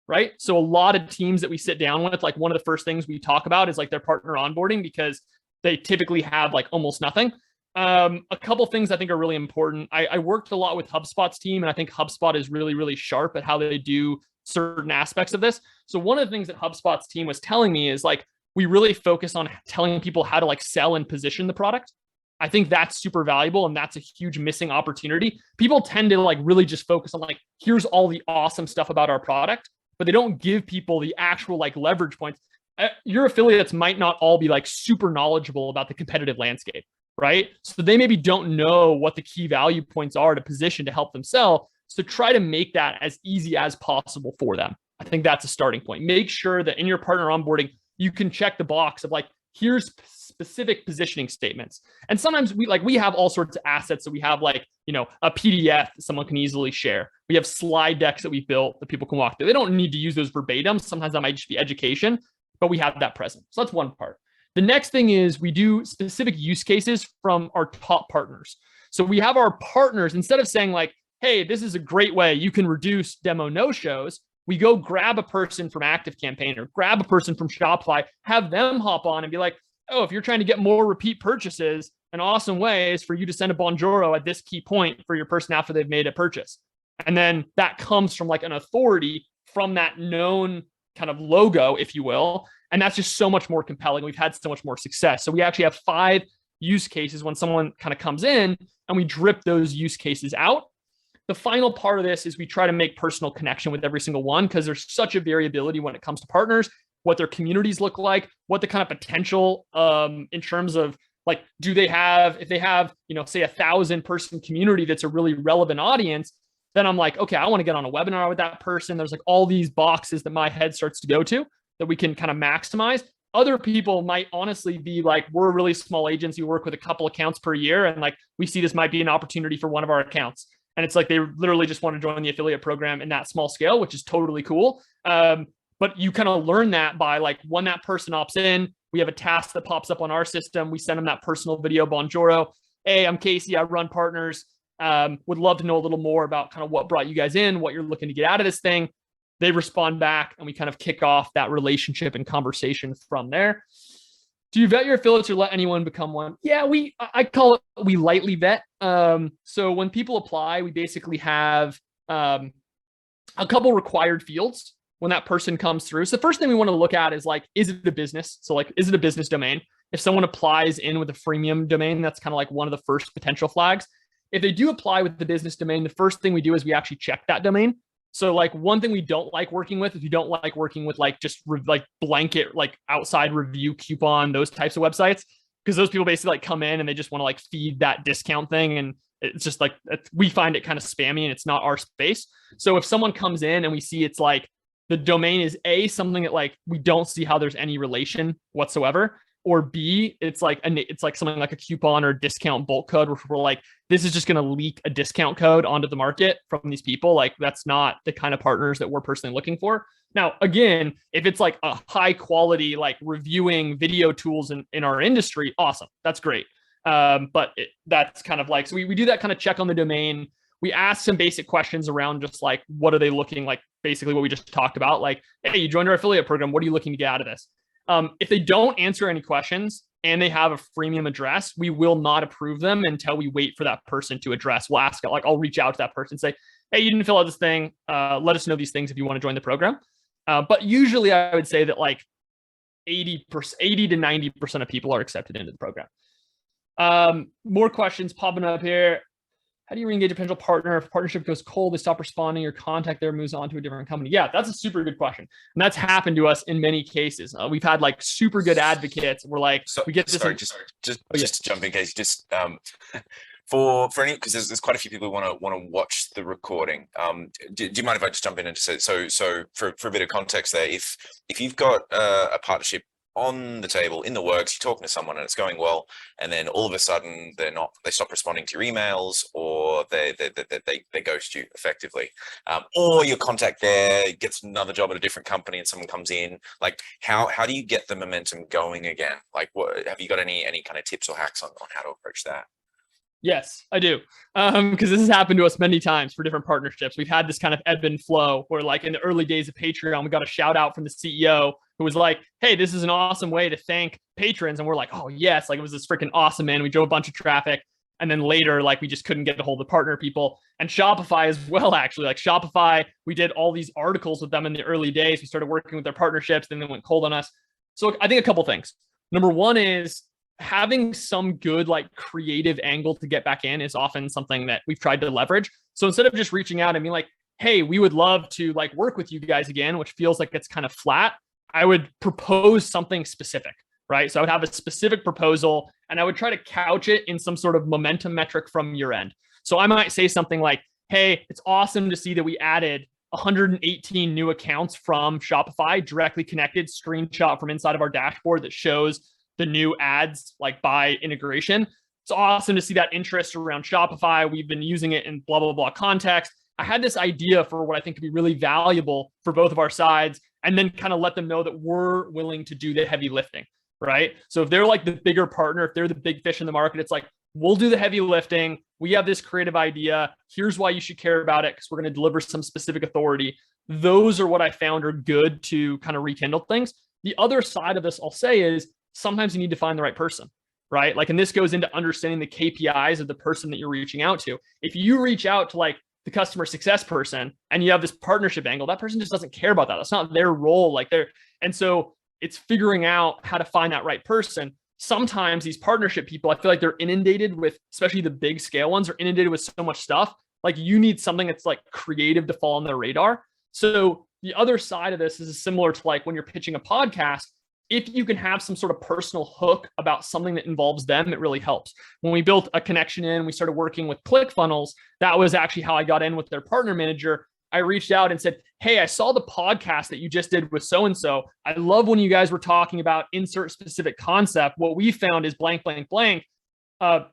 right? So a lot of teams that we sit down with, like one of the first things we talk about is like their partner onboarding, because they typically have like almost nothing. A couple things I think are really important. I worked a lot with HubSpot's team, and I think HubSpot is really, really sharp at how they do certain aspects of this. So one of the things that HubSpot's team was telling me is like, we really focus on telling people how to like sell and position the product. I think that's super valuable, and that's a huge missing opportunity. People tend to like really just focus on like, here's all the awesome stuff about our product, but they don't give people the actual like leverage points. Your affiliates might not all be like super knowledgeable about the competitive landscape, right? So they maybe don't know what the key value points are to position to help them sell. So try to make that as easy as possible for them. I think that's a starting point. Make sure that in your partner onboarding, you can check the box of like, here's specific positioning statements. And sometimes we have all sorts of assets. So we have like, a PDF that someone can easily share. We have slide decks that we've built that people can walk through. They don't need to use those verbatim. Sometimes that might just be education, but we have that present. So that's one part. The next thing is we do specific use cases from our top partners. So we have our partners, instead of saying like, hey, this is a great way you can reduce demo no-shows, we go grab a person from ActiveCampaign or grab a person from Shopify, have them hop on and be like, oh, if you're trying to get more repeat purchases, an awesome way is for you to send a Bonjoro at this key point for your person after they've made a purchase. And then that comes from like an authority from that known kind of logo, if you will. And that's just so much more compelling. We've had so much more success. So we actually have 5 use cases when someone kind of comes in, and we drip those use cases out. The final part of this is we try to make personal connection with every single one, because there's such a variability when it comes to partners, what their communities look like, what the kind of potential in terms of like, if they have, say 1,000-person community that's a really relevant audience, then I'm like, okay, I want to get on a webinar with that person. There's like all these boxes that my head starts to go to that we can kind of maximize. Other people might honestly be like, we're a really small agency, we work with a couple accounts per year, and like we see this might be an opportunity for one of our accounts. And it's like they literally just want to join the affiliate program in that small scale, which is totally cool. But But you kind of learn that by like when that person opts in, we have a task that pops up on our system. We send them that personal video, Bonjoro. Hey, I'm Casey. I run partners. Would love to know a little more about kind of what brought you guys in, what you're looking to get out of this thing. They respond back and we kind of kick off that relationship and conversation from there. Do you vet your affiliates or let anyone become one? Yeah, I call it, we lightly vet. So when people apply, we basically have a couple required fields when that person comes through. So the first thing we want to look at is like, is it a business? So like, is it a business domain? If someone applies in with a freemium domain, that's kind of like one of the first potential flags. If they do apply with the business domain, the first thing we do is we actually check that domain. So like one thing we don't like working with, if you don't like working with like just like blanket, like outside review coupon, those types of websites, because those people basically like come in and they just want to like feed that discount thing. And it's just like, we find it kind of spammy and it's not our space. So if someone comes in and we see it's like the domain is A, something that like we don't see how there's any relation whatsoever, or B, it's like something like a coupon or discount bulk code where we're like, this is just going to leak a discount code onto the market from these people. Like that's not the kind of partners that we're personally looking for. Now, again, if it's like a high quality, like reviewing video tools in our industry, awesome. That's great. But that's kind of like, so we do that kind of check on the domain. We ask some basic questions around just like, what are they looking like? Basically what we just talked about, like, hey, you joined our affiliate program. What are you looking to get out of this? If they don't answer any questions and they have a freemium address, we will not approve them until we wait for that person to address. We'll ask, like, I'll reach out to that person and say, hey, you didn't fill out this thing. Let us know these things if you want to join the program. But usually I would say that like 80 to 90% of people are accepted into the program. More questions popping up here. How do you re-engage a potential partner? If a partnership goes cold, they stop responding, your contact there moves on to a different company. Yeah, that's a super good question. And that's happened to us in many cases. We've had like super good advocates. We're like, we get this. Sorry, just to jump in, Casey, just for any, because there's quite a few people who want to watch the recording. Do you mind if I just jump in and just say, so for a bit of context there, if you've got a partnership on the table, in the works, you're talking to someone and it's going well, and then all of a sudden they stop responding to your emails, or they ghost you effectively, or your contact there gets another job at a different company and someone comes in, like how do you get the momentum going again? Like, what have you got any kind of tips or hacks on how to approach that? Yes, I do. Because this has happened to us many times for different partnerships. We've had this kind of ebb and flow where like in the early days of Patreon, we got a shout out from the CEO who was like, hey, this is an awesome way to thank patrons. And we're like, oh yes, like it was this freaking awesome, man. We drove a bunch of traffic. And then later, like we just couldn't get a hold of partner people. And Shopify as well, actually. Like Shopify, we did all these articles with them in the early days. We started working with their partnerships, then they went cold on us. So I think a couple things. Number one is having some good like creative angle to get back in is often something that we've tried to leverage. So instead of just reaching out and being like, hey, we would love to like work with you guys again, which feels like it's kind of flat, I would propose something specific, right? So I would have a specific proposal and I would try to couch it in some sort of momentum metric from your end. So I might say something like, hey, it's awesome to see that we added 118 new accounts from Shopify directly connected, screenshot from inside of our dashboard that shows the new ads like by integration. It's awesome to see that interest around Shopify. We've been using it in blah, blah, blah context. I had this idea for what I think could be really valuable for both of our sides, and then kind of let them know that we're willing to do the heavy lifting, right? So if they're like the bigger partner, if they're the big fish in the market, it's like, we'll do the heavy lifting. We have this creative idea. Here's why you should care about it, because we're going to deliver some specific authority. Those are what I found are good to kind of rekindle things. The other side of this, I'll say, is sometimes you need to find the right person, right? Like, and this goes into understanding the KPIs of the person that you're reaching out to. If you reach out to like the customer success person and you have this partnership angle, that person just doesn't care about that. That's not their role. Like and so it's figuring out how to find that right person. Sometimes these partnership people, I feel like they're inundated with, especially the big scale ones, are inundated with so much stuff. Like you need something that's like creative to fall on their radar. So the other side of this is similar to like when you're pitching a podcast. If you can have some sort of personal hook about something that involves them, it really helps. When we built a connection in, we started working with ClickFunnels. That was actually how I got in with their partner manager. I reached out and said, hey, I saw the podcast that you just did with so-and-so. I love when you guys were talking about insert specific concept. What we found is blank, blank, blank.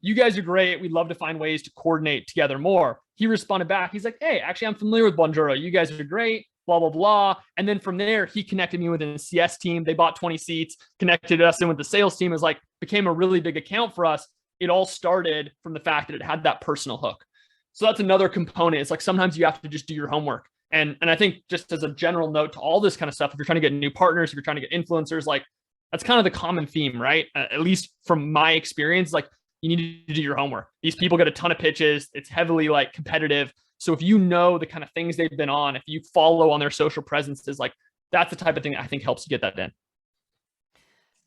You guys are great. We'd love to find ways to coordinate together more. He responded back. He's like, hey, actually, I'm familiar with Bonjoro. You guys are great. blah, blah, blah. And then from there, he connected me with an CS team. They bought 20 seats, connected us in with the sales team. It was like, became a really big account for us. It all started from the fact that it had that personal hook. So that's another component. It's like, sometimes you have to just do your homework. And I think just as a general note to all this kind of stuff, if you're trying to get new partners, if you're trying to get influencers, like that's kind of the common theme, right? At least from my experience, like you need to do your homework. These people get a ton of pitches. It's heavily like competitive. So if you know the kind of things they've been on, if you follow on their social presences, like that's the type of thing that I think helps you get that in.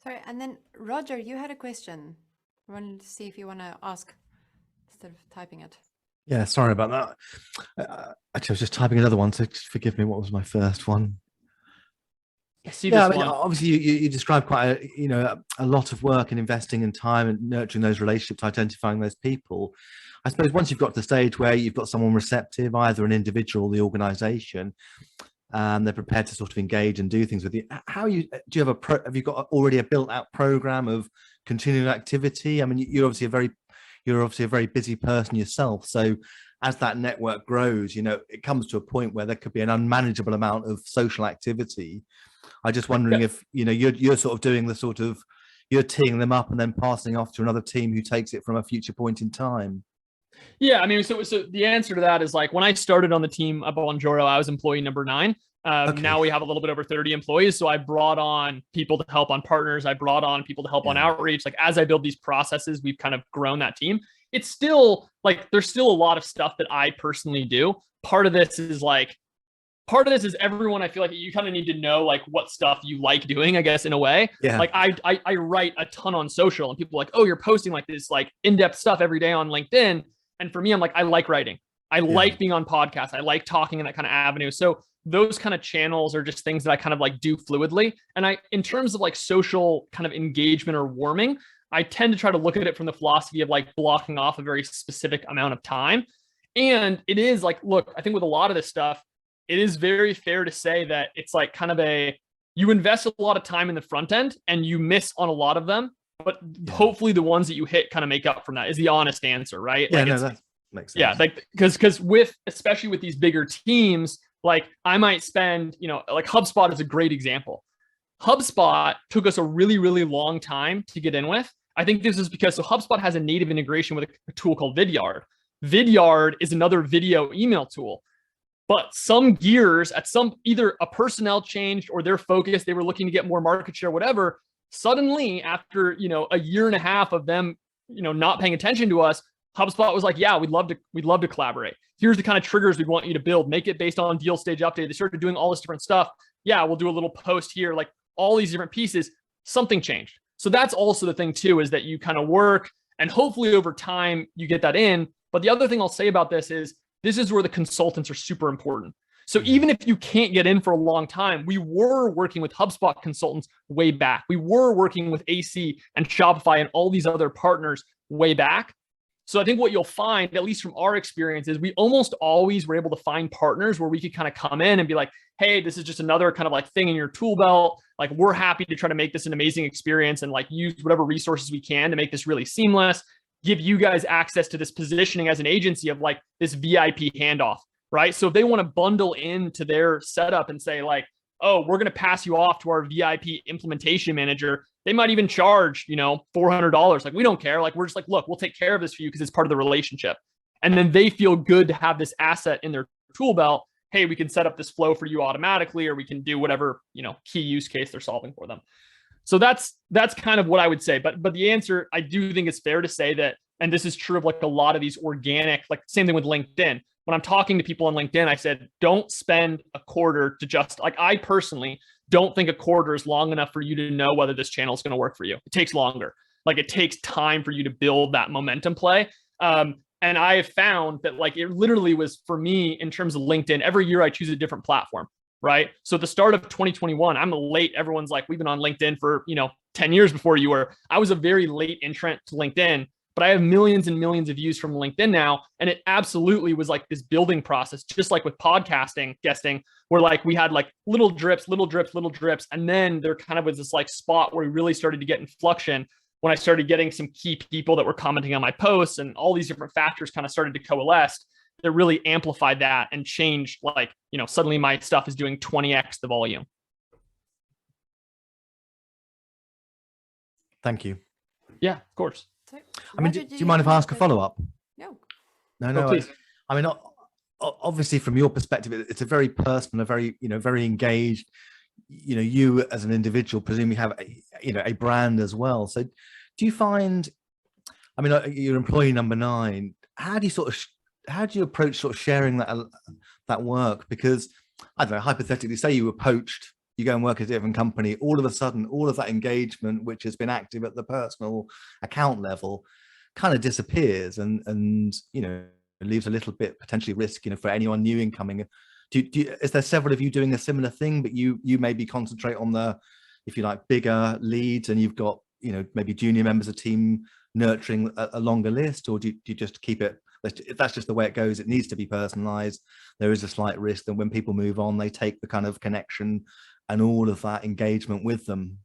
Sorry, and then Roger, you had a question. I wanted to see if you want to ask instead of typing it. Yeah, sorry about that. Actually, I was just typing another one, so just forgive me. What was my first one? Yeah, I mean, obviously you described quite a lot of work and investing in time and nurturing those relationships, identifying those people. I suppose once you've got to the stage where you've got someone receptive, either an individual or the organization, they're prepared to sort of engage and do things with you. Have you got already a built out program of continuing activity? I mean, you're obviously a very busy person yourself. So as that network grows, it comes to a point where there could be an unmanageable amount of social activity. I'm just wondering if, you're sort of doing the sort of, you're teeing them up and then passing off to another team who takes it from a future point in time. Yeah, I mean, so the answer to that is like when I started on the team at Bonjoro, I was employee number 9. Okay. Now we have a little bit over 30 employees. So I brought on people to help on partners. I brought on people to help on outreach. Like as I build these processes, we've kind of grown that team. It's still like, there's still a lot of stuff that I personally do. Part of this is everyone, I feel like you kind of need to know like what stuff you like doing, I guess, in a way. Yeah. Like I write a ton on social and people are like, oh, you're posting like this like in-depth stuff every day on LinkedIn. And for me, I'm like, I like writing. I like being on podcasts. I like talking in that kind of avenue. So those kind of channels are just things that I kind of like do fluidly. And in terms of like social kind of engagement or warming, I tend to try to look at it from the philosophy of like blocking off a very specific amount of time. And it is like, look, I think with a lot of this stuff, it is very fair to say that it's like kind of you invest a lot of time in the front end and you miss on a lot of them. But hopefully the ones that you hit kind of make up from that is the honest answer, right? Yeah, like that makes sense. Yeah, like because especially with these bigger teams, like I might spend, like HubSpot is a great example. HubSpot took us a really, really long time to get in with. I think this is because HubSpot has a native integration with a tool called Vidyard. Vidyard is another video email tool. But some gears at either a personnel changed or their focus, they were looking to get more market share, whatever. Suddenly, after a year and a half of them, not paying attention to us, HubSpot was like, yeah, we'd love to collaborate. Here's the kind of triggers we'd want you to build. Make it based on deal stage update. They started doing all this different stuff. Yeah, we'll do a little post here, like all these different pieces. Something changed. So that's also the thing too, is that you kind of work and hopefully over time you get that in. But the other thing I'll say about this is where the consultants are super important. So even if you can't get in for a long time, we were working with HubSpot consultants way back. We were working with AC and Shopify and all these other partners way back. So I think what you'll find, at least from our experience, is we almost always were able to find partners where we could kind of come in and be like, hey, this is just another kind of like thing in your tool belt. Like we're happy to try to make this an amazing experience and like use whatever resources we can to make this really seamless, give you guys access to this positioning as an agency of like this VIP handoff. Right. So if they want to bundle into their setup and say like, oh, we're going to pass you off to our VIP implementation manager, they might even charge, $400. Like, we don't care. Like, we're just like, look, we'll take care of this for you because it's part of the relationship. And then they feel good to have this asset in their tool belt. Hey, we can set up this flow for you automatically, or we can do whatever, key use case they're solving for them. So that's kind of what I would say. But the answer, I do think it's fair to say that, and this is true of like a lot of these organic, like same thing with LinkedIn. When I'm talking to people on LinkedIn, I said, don't spend a quarter to just like, I personally don't think a quarter is long enough for you to know whether this channel is going to work for you. It takes longer. Like it takes time for you to build that momentum play. And I have found that like, it literally was for me in terms of LinkedIn, every year I choose a different platform, right? So at the start of 2021, I'm late. Everyone's like, we've been on LinkedIn for, 10 years before you were. I was a very late entrant to LinkedIn. But I have millions and millions of views from LinkedIn now. And it absolutely was like this building process, just like with podcasting, guesting, where like we had like little drips. And then there kind of was this like spot where we really started to get inflection when I started getting some key people that were commenting on my posts and all these different factors kind of started to coalesce that really amplified that and changed, like, suddenly my stuff is doing 20x the volume. Thank you. Yeah, of course. So, I mean, Roger, do you mind if I ask a follow-up? No. No. Please. I mean, obviously, from your perspective, it's a very personal, a very, very engaged. You as an individual presumably have a brand as well. So, do you find? I mean, you're employee number 9. How do you approach sort of sharing that work? Because I don't know, hypothetically, say you were poached, you go and work at a different company, all of a sudden, all of that engagement, which has been active at the personal account level, kind of disappears, and it leaves a little bit potentially risk, for anyone new incoming. Is there several of you doing a similar thing, but you maybe concentrate on the, if you like, bigger leads, and you've got maybe junior members of team nurturing a longer list, or do you just keep it? If that's just the way it goes, it needs to be personalized. There is a slight risk that when people move on, they take the kind of connection and all of that engagement with them.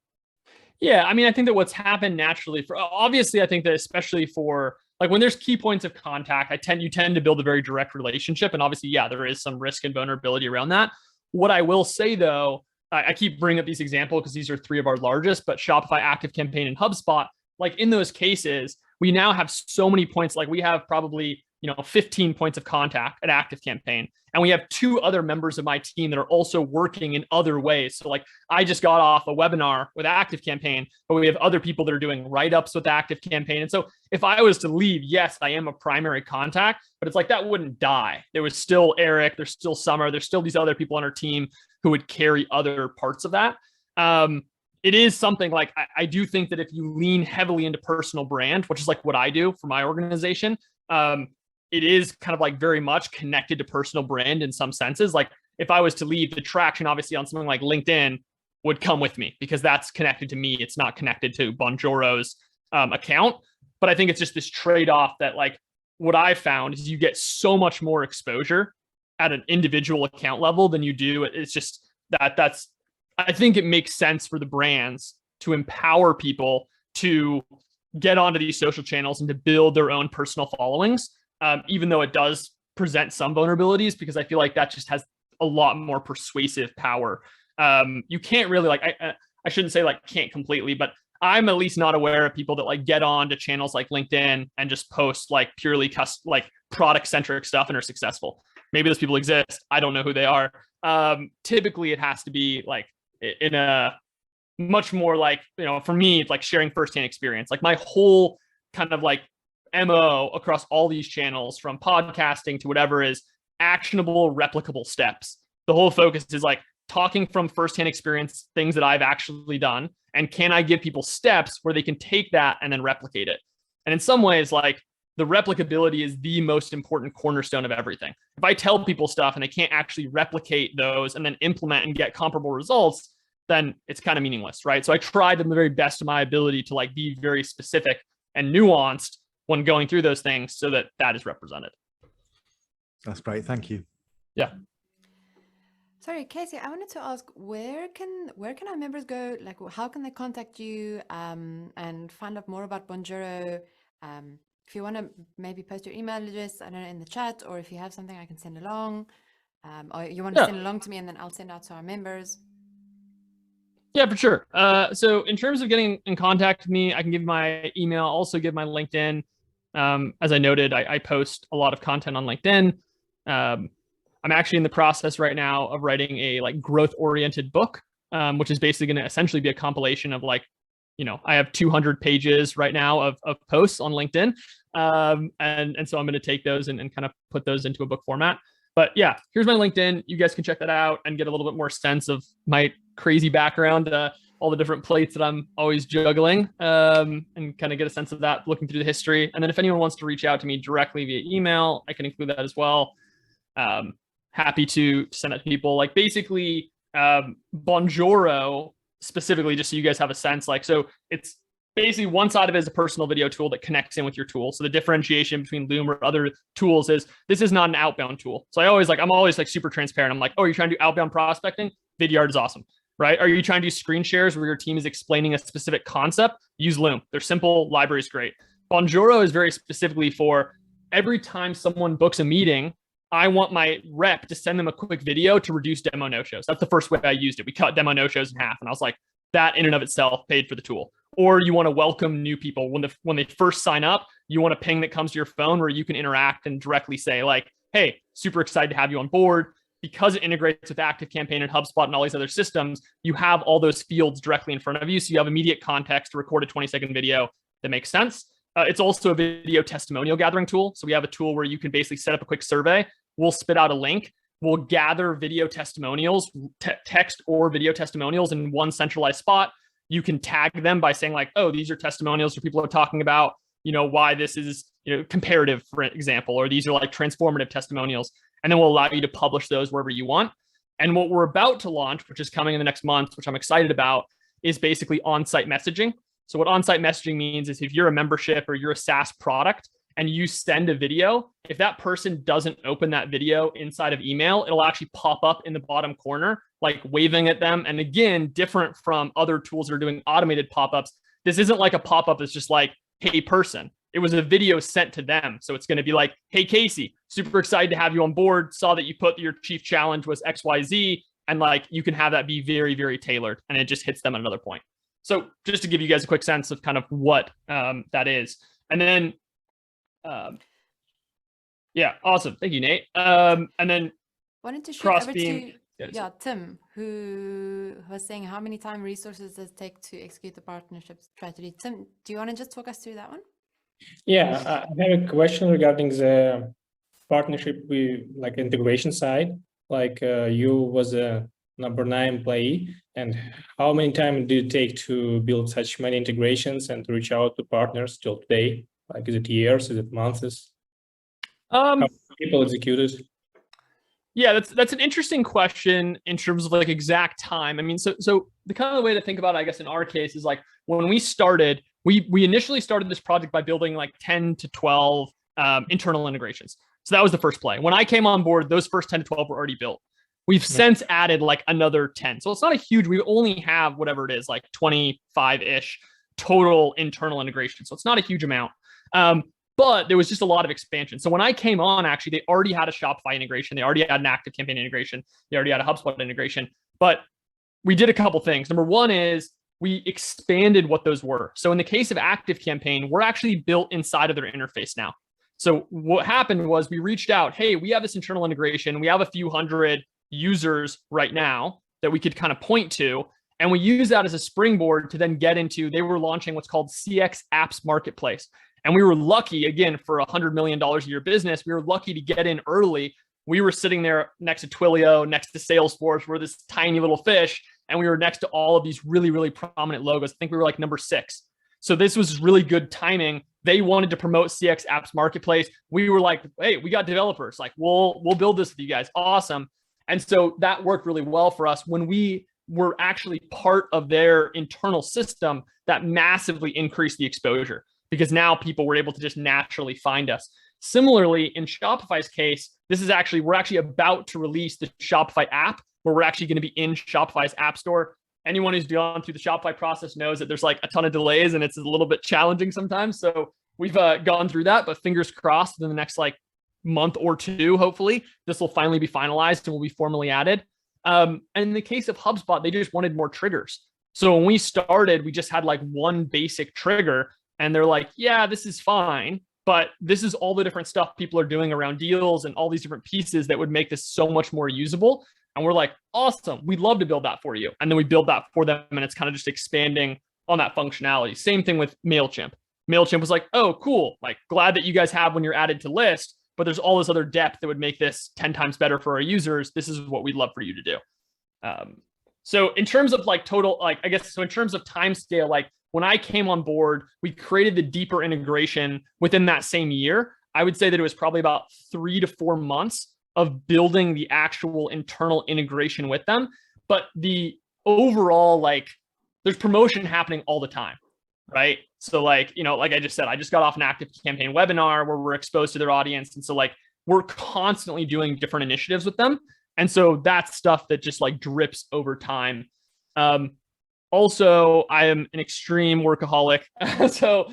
Yeah, I mean, I think that what's happened naturally obviously, I think that especially for like when there's key points of contact, you tend to build a very direct relationship. And obviously, yeah, there is some risk and vulnerability around that. What I will say though, I keep bringing up these examples because these are 3 of our largest, but Shopify, ActiveCampaign, and HubSpot, like in those cases, we now have so many points. Like we have probably 15 points of contact at ActiveCampaign. And we have 2 other members of my team that are also working in other ways. So like I just got off a webinar with ActiveCampaign, but we have other people that are doing write-ups with ActiveCampaign. And so if I was to leave, yes, I am a primary contact, but it's like that wouldn't die. There was still Eric, there's still Summer, there's still these other people on our team who would carry other parts of that. It is something like, I do think that if you lean heavily into personal brand, which is like what I do for my organization, it is kind of like very much connected to personal brand in some senses. Like if I was to leave, the traction obviously on something like LinkedIn would come with me because that's connected to me. It's not connected to Bonjoro's account. But I think it's just this trade-off that like what I found is you get so much more exposure at an individual account level than you do. It's just I think it makes sense for the brands to empower people to get onto these social channels and to build their own personal followings. Even though it does present some vulnerabilities, because I feel like that just has a lot more persuasive power. You can't really like, I shouldn't say like can't completely, but I'm at least not aware of people that like get on to channels like LinkedIn and just post like purely like product centric stuff and are successful. Maybe those people exist. I don't know who they are. Typically it has to be like in a much more like, for me, it's like sharing firsthand experience. Like my whole kind of like MO across all these channels from podcasting to whatever is actionable, replicable steps. The whole focus is like talking from firsthand experience, things that I've actually done. And can I give people steps where they can take that and then replicate it? And in some ways, like the replicability is the most important cornerstone of everything. If I tell people stuff and they can't actually replicate those and then implement and get comparable results, then it's kind of meaningless, right? So I tried to the very best of my ability to like be very specific and nuanced when going through those things so that that is represented. That's great. Thank you. Yeah. Sorry, Casey, I wanted to ask, where can our members go? Like, how can they contact you and find out more about Bonjoro? If you want to maybe post your email address, I don't know, in the chat, or if you have something I can send along, or you want to send along to me and then I'll send out to our members. Yeah, for sure. So in terms of getting in contact with me, I can give my email, also give my LinkedIn. As I noted, I post a lot of content on LinkedIn. I'm actually in the process right now of writing a like growth oriented book, which is basically going to essentially be a compilation of like, I have 200 pages right now of posts on LinkedIn. And so I'm going to take those and kind of put those into a book format. But yeah, here's my LinkedIn. You guys can check that out and get a little bit more sense of my crazy background, all the different plates that I'm always juggling, and kind of get a sense of that looking through the history. And then if anyone wants to reach out to me directly via email, I can include that as well. Happy to send it to people. Like basically, Bonjoro specifically, just so you guys have a sense, like, so it's basically one side of it is a personal video tool that connects in with your tool. So the differentiation between Loom or other tools is this is not an outbound tool. So I'm always like super transparent. I'm like, oh, you're trying to do outbound prospecting? Vidyard is awesome, right? Are you trying to do screen shares where your team is explaining a specific concept? Use Loom. They're simple, library is great. Bonjoro is very specifically for every time someone books a meeting I want my rep to send them a quick video to reduce demo no-shows. That's the first way I used it. We cut demo no-shows in half. And I was like, that in and of itself paid for the tool. Or you want to welcome new people. When they first sign up, you want a ping that comes to your phone where you can interact and directly say like, hey, super excited to have you on board. Because it integrates with ActiveCampaign and HubSpot and all these other systems, you have all those fields directly in front of you. So you have immediate context to record a 20-second video that makes sense. It's also a video testimonial gathering tool. So we have a tool where you can basically set up a quick survey. We'll spit out a link. We'll gather video testimonials, text or video testimonials in one centralized spot. You can tag them by saying like, oh, these are testimonials where people are talking about, why this is, comparative, for example, or these are like transformative testimonials. And then we'll allow you to publish those wherever you want. And what we're about to launch, which is coming in the next month, which I'm excited about, is basically on-site messaging. So what on-site messaging means is if you're a membership or you're a SaaS product and you send a video, if that person doesn't open that video inside of email, it'll actually pop up in the bottom corner, like waving at them. And again, different from other tools that are doing automated pop-ups. This isn't like a pop-up that's just like, hey, person. It was a video sent to them. So it's going to be like, hey, Casey, super excited to have you on board. Saw that you put your chief challenge was XYZ. And like, you can have that be very, very tailored. And it just hits them at another point. So just to give you guys a quick sense of kind of what that is. And then, yeah, awesome. Thank you, Nate. And then wanted to shoot cross over beam. to Tim, who was saying how many time resources does it take to execute the partnership strategy. Tim, do you want to just talk us through that one? Yeah, I have a question regarding the partnership with like integration side. Like you was a number 9 employee, and how many time do it take to build such many integrations and to reach out to partners till today? Like, is it years? Is it months? How people executed? Yeah, that's an interesting question in terms of like exact time. I mean, so the kind of the way to think about it, I guess, in our case is like when we started, we initially started this project by building like 10 to 12 internal integrations. So that was the first play. When I came on board, those first 10 to 12 were already built. We've since added like another 10. So it's not a huge, we only have whatever it is, like 25-ish total internal integration. So it's not a huge amount. But there was just a lot of expansion. So when I came on, actually, they already had a Shopify integration. They already had an ActiveCampaign integration. They already had a HubSpot integration. But we did a couple things. Number one is we expanded what those were. So in the case of ActiveCampaign, we're actually built inside of their interface now. So what happened was we reached out, hey, we have this internal integration. We have a few hundred users right now that we could kind of point to. And we use that as a springboard to then get into, they were launching what's called CX Apps Marketplace. And we were lucky, again, for $100 million a year business, we were lucky to get in early. We were sitting there next to Twilio, next to Salesforce. We're this tiny little fish. And we were next to all of these really, really prominent logos. I think we were like number 6. So this was really good timing. They wanted to promote CX Apps Marketplace. We were like, hey, we got developers. Like, we'll build this with you guys. Awesome. And so that worked really well for us. When we were actually part of their internal system, that massively increased the exposure, because now people were able to just naturally find us. Similarly, in Shopify's case, we're actually about to release the Shopify app, where we're actually going to be in Shopify's app store. Anyone who's gone through the Shopify process knows that there's like a ton of delays and it's a little bit challenging sometimes. So we've gone through that, but fingers crossed in the next like month or 2, hopefully, this will finally be finalized and will be formally added. And in the case of HubSpot, they just wanted more triggers. So when we started, we just had like one basic trigger. And they're like, yeah, this is fine, but this is all the different stuff people are doing around deals and all these different pieces that would make this so much more usable. And we're like, awesome, we'd love to build that for you. And then we build that for them, and it's kind of just expanding on that functionality. Same thing with MailChimp. MailChimp was like, oh, cool, like glad that you guys have when you're added to list, but there's all this other depth that would make this 10 times better for our users. This is what we'd love for you to do. So in terms of like total, like, I guess, so in terms of time scale, like, when I came on board, we created the deeper integration within that same year. I would say that it was probably about 3 to 4 months of building the actual internal integration with them. But the overall, like, there's promotion happening all the time, right? So like, like I just said, I just got off an ActiveCampaign webinar where we're exposed to their audience. And so like, we're constantly doing different initiatives with them. And so that's stuff that just like drips over time. Also, I am an extreme workaholic, so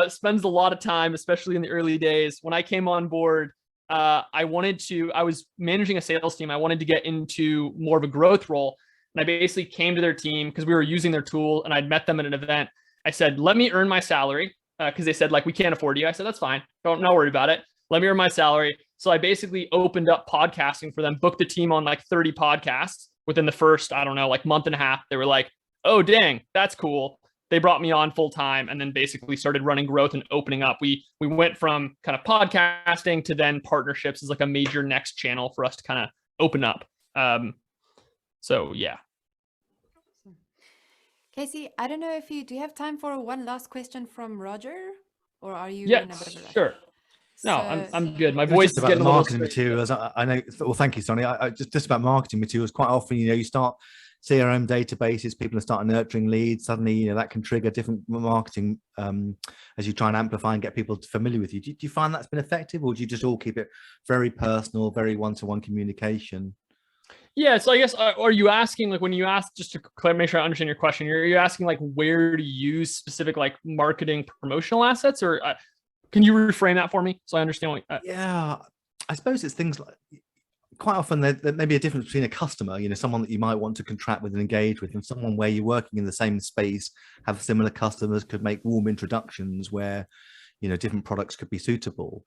spends a lot of time, especially in the early days. When I came on board, I was managing a sales team. I wanted to get into more of a growth role. And I basically came to their team because we were using their tool and I'd met them at an event. I said, let me earn my salary. Because they said, like, we can't afford you. I said, that's fine. Don't worry about it. Let me earn my salary. So I basically opened up podcasting for them, booked the team on like 30 podcasts within the first, I don't know, like month and a half. They were like, oh, dang, that's cool. They brought me on full time and then basically started running growth and opening up. We went from kind of podcasting to then partnerships as like a major next channel for us to kind of open up. So yeah. Casey, I don't know if do you have time for one last question from Roger, or are you Yeah, in a bit of a rush? sure. No, So, I'm good. My It was voice just is about getting the a little marketing materials. I know. Well, thank you, Sonny. I just about marketing materials. Quite often, you start CRM databases. People are starting nurturing leads. Suddenly, that can trigger different marketing as you try and amplify and get people familiar with you. Do you find that's been effective, or do you just all keep it very personal, very one-to-one communication? Yeah, so I guess, are you asking, like, when you ask, just to make sure I understand your question, are you asking like where to use specific like marketing promotional assets, or can you reframe that for me so I understand what? Yeah, I suppose it's things like, quite often there may be a difference between a customer, someone that you might want to contract with and engage with, and someone where you're working in the same space, have similar customers, could make warm introductions where, different products could be suitable.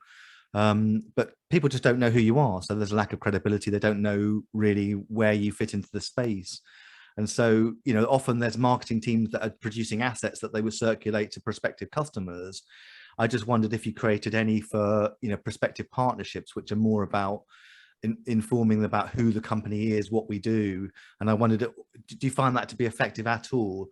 But people just don't know who you are. So there's a lack of credibility. They don't know really where you fit into the space. And so, often there's marketing teams that are producing assets that they would circulate to prospective customers. I just wondered if you created any for, prospective partnerships, which are more about informing them about who the company is, what we do. And I wondered, do you find that to be effective at all?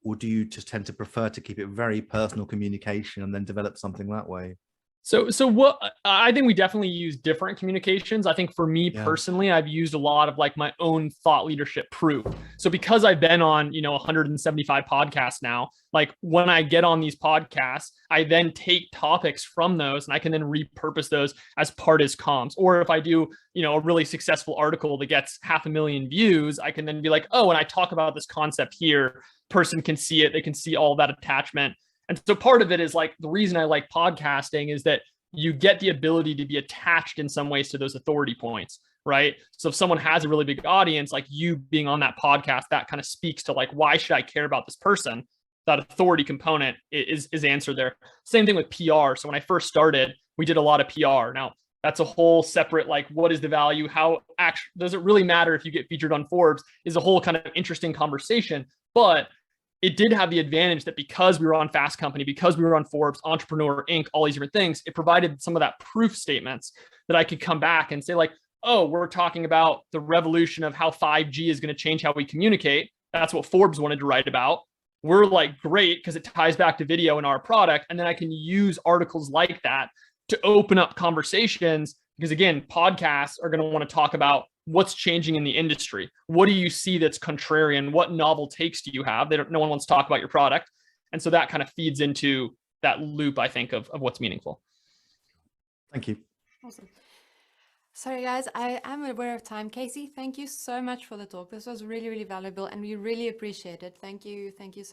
Or do you just tend to prefer to keep it very personal communication and then develop something that way? So what I think we definitely use different communications. I think for me personally, I've used a lot of like my own thought leadership proof. So because I've been on, 175 podcasts now, like when I get on these podcasts, I then take topics from those and I can then repurpose those as part as comms. Or if I do, a really successful article that gets 500,000 views, I can then be like, oh, and I talk about this concept here, person can see it. They can see all that attachment. And so part of it is like, the reason I like podcasting is that you get the ability to be attached in some ways to those authority points, right? So if someone has a really big audience, like you being on that podcast, that kind of speaks to like, why should I care about this person? That authority component is answered there. Same thing with PR. So when I first started, we did a lot of PR. Now that's a whole separate, like, what is the value? How actually does it really matter if you get featured on Forbes? Is a whole kind of interesting conversation. But it did have the advantage that because we were on Fast Company, because we were on Forbes, Entrepreneur Inc., all these different things, it provided some of that proof statements that I could come back and say like, oh, we're talking about the revolution of how 5G is going to change how we communicate. That's what Forbes wanted to write about. We're like, great, because it ties back to video in our product. And then I can use articles like that to open up conversations, because again, podcasts are going to want to talk about what's changing in the industry. What do you see that's contrarian? What novel takes do you have? No one wants to talk about your product. And so that kind of feeds into that loop, I think, of what's meaningful. Thank you. Awesome. Sorry, guys, I am aware of time. Casey, thank you so much for the talk. This was really, really valuable and we really appreciate it. Thank you. Thank you so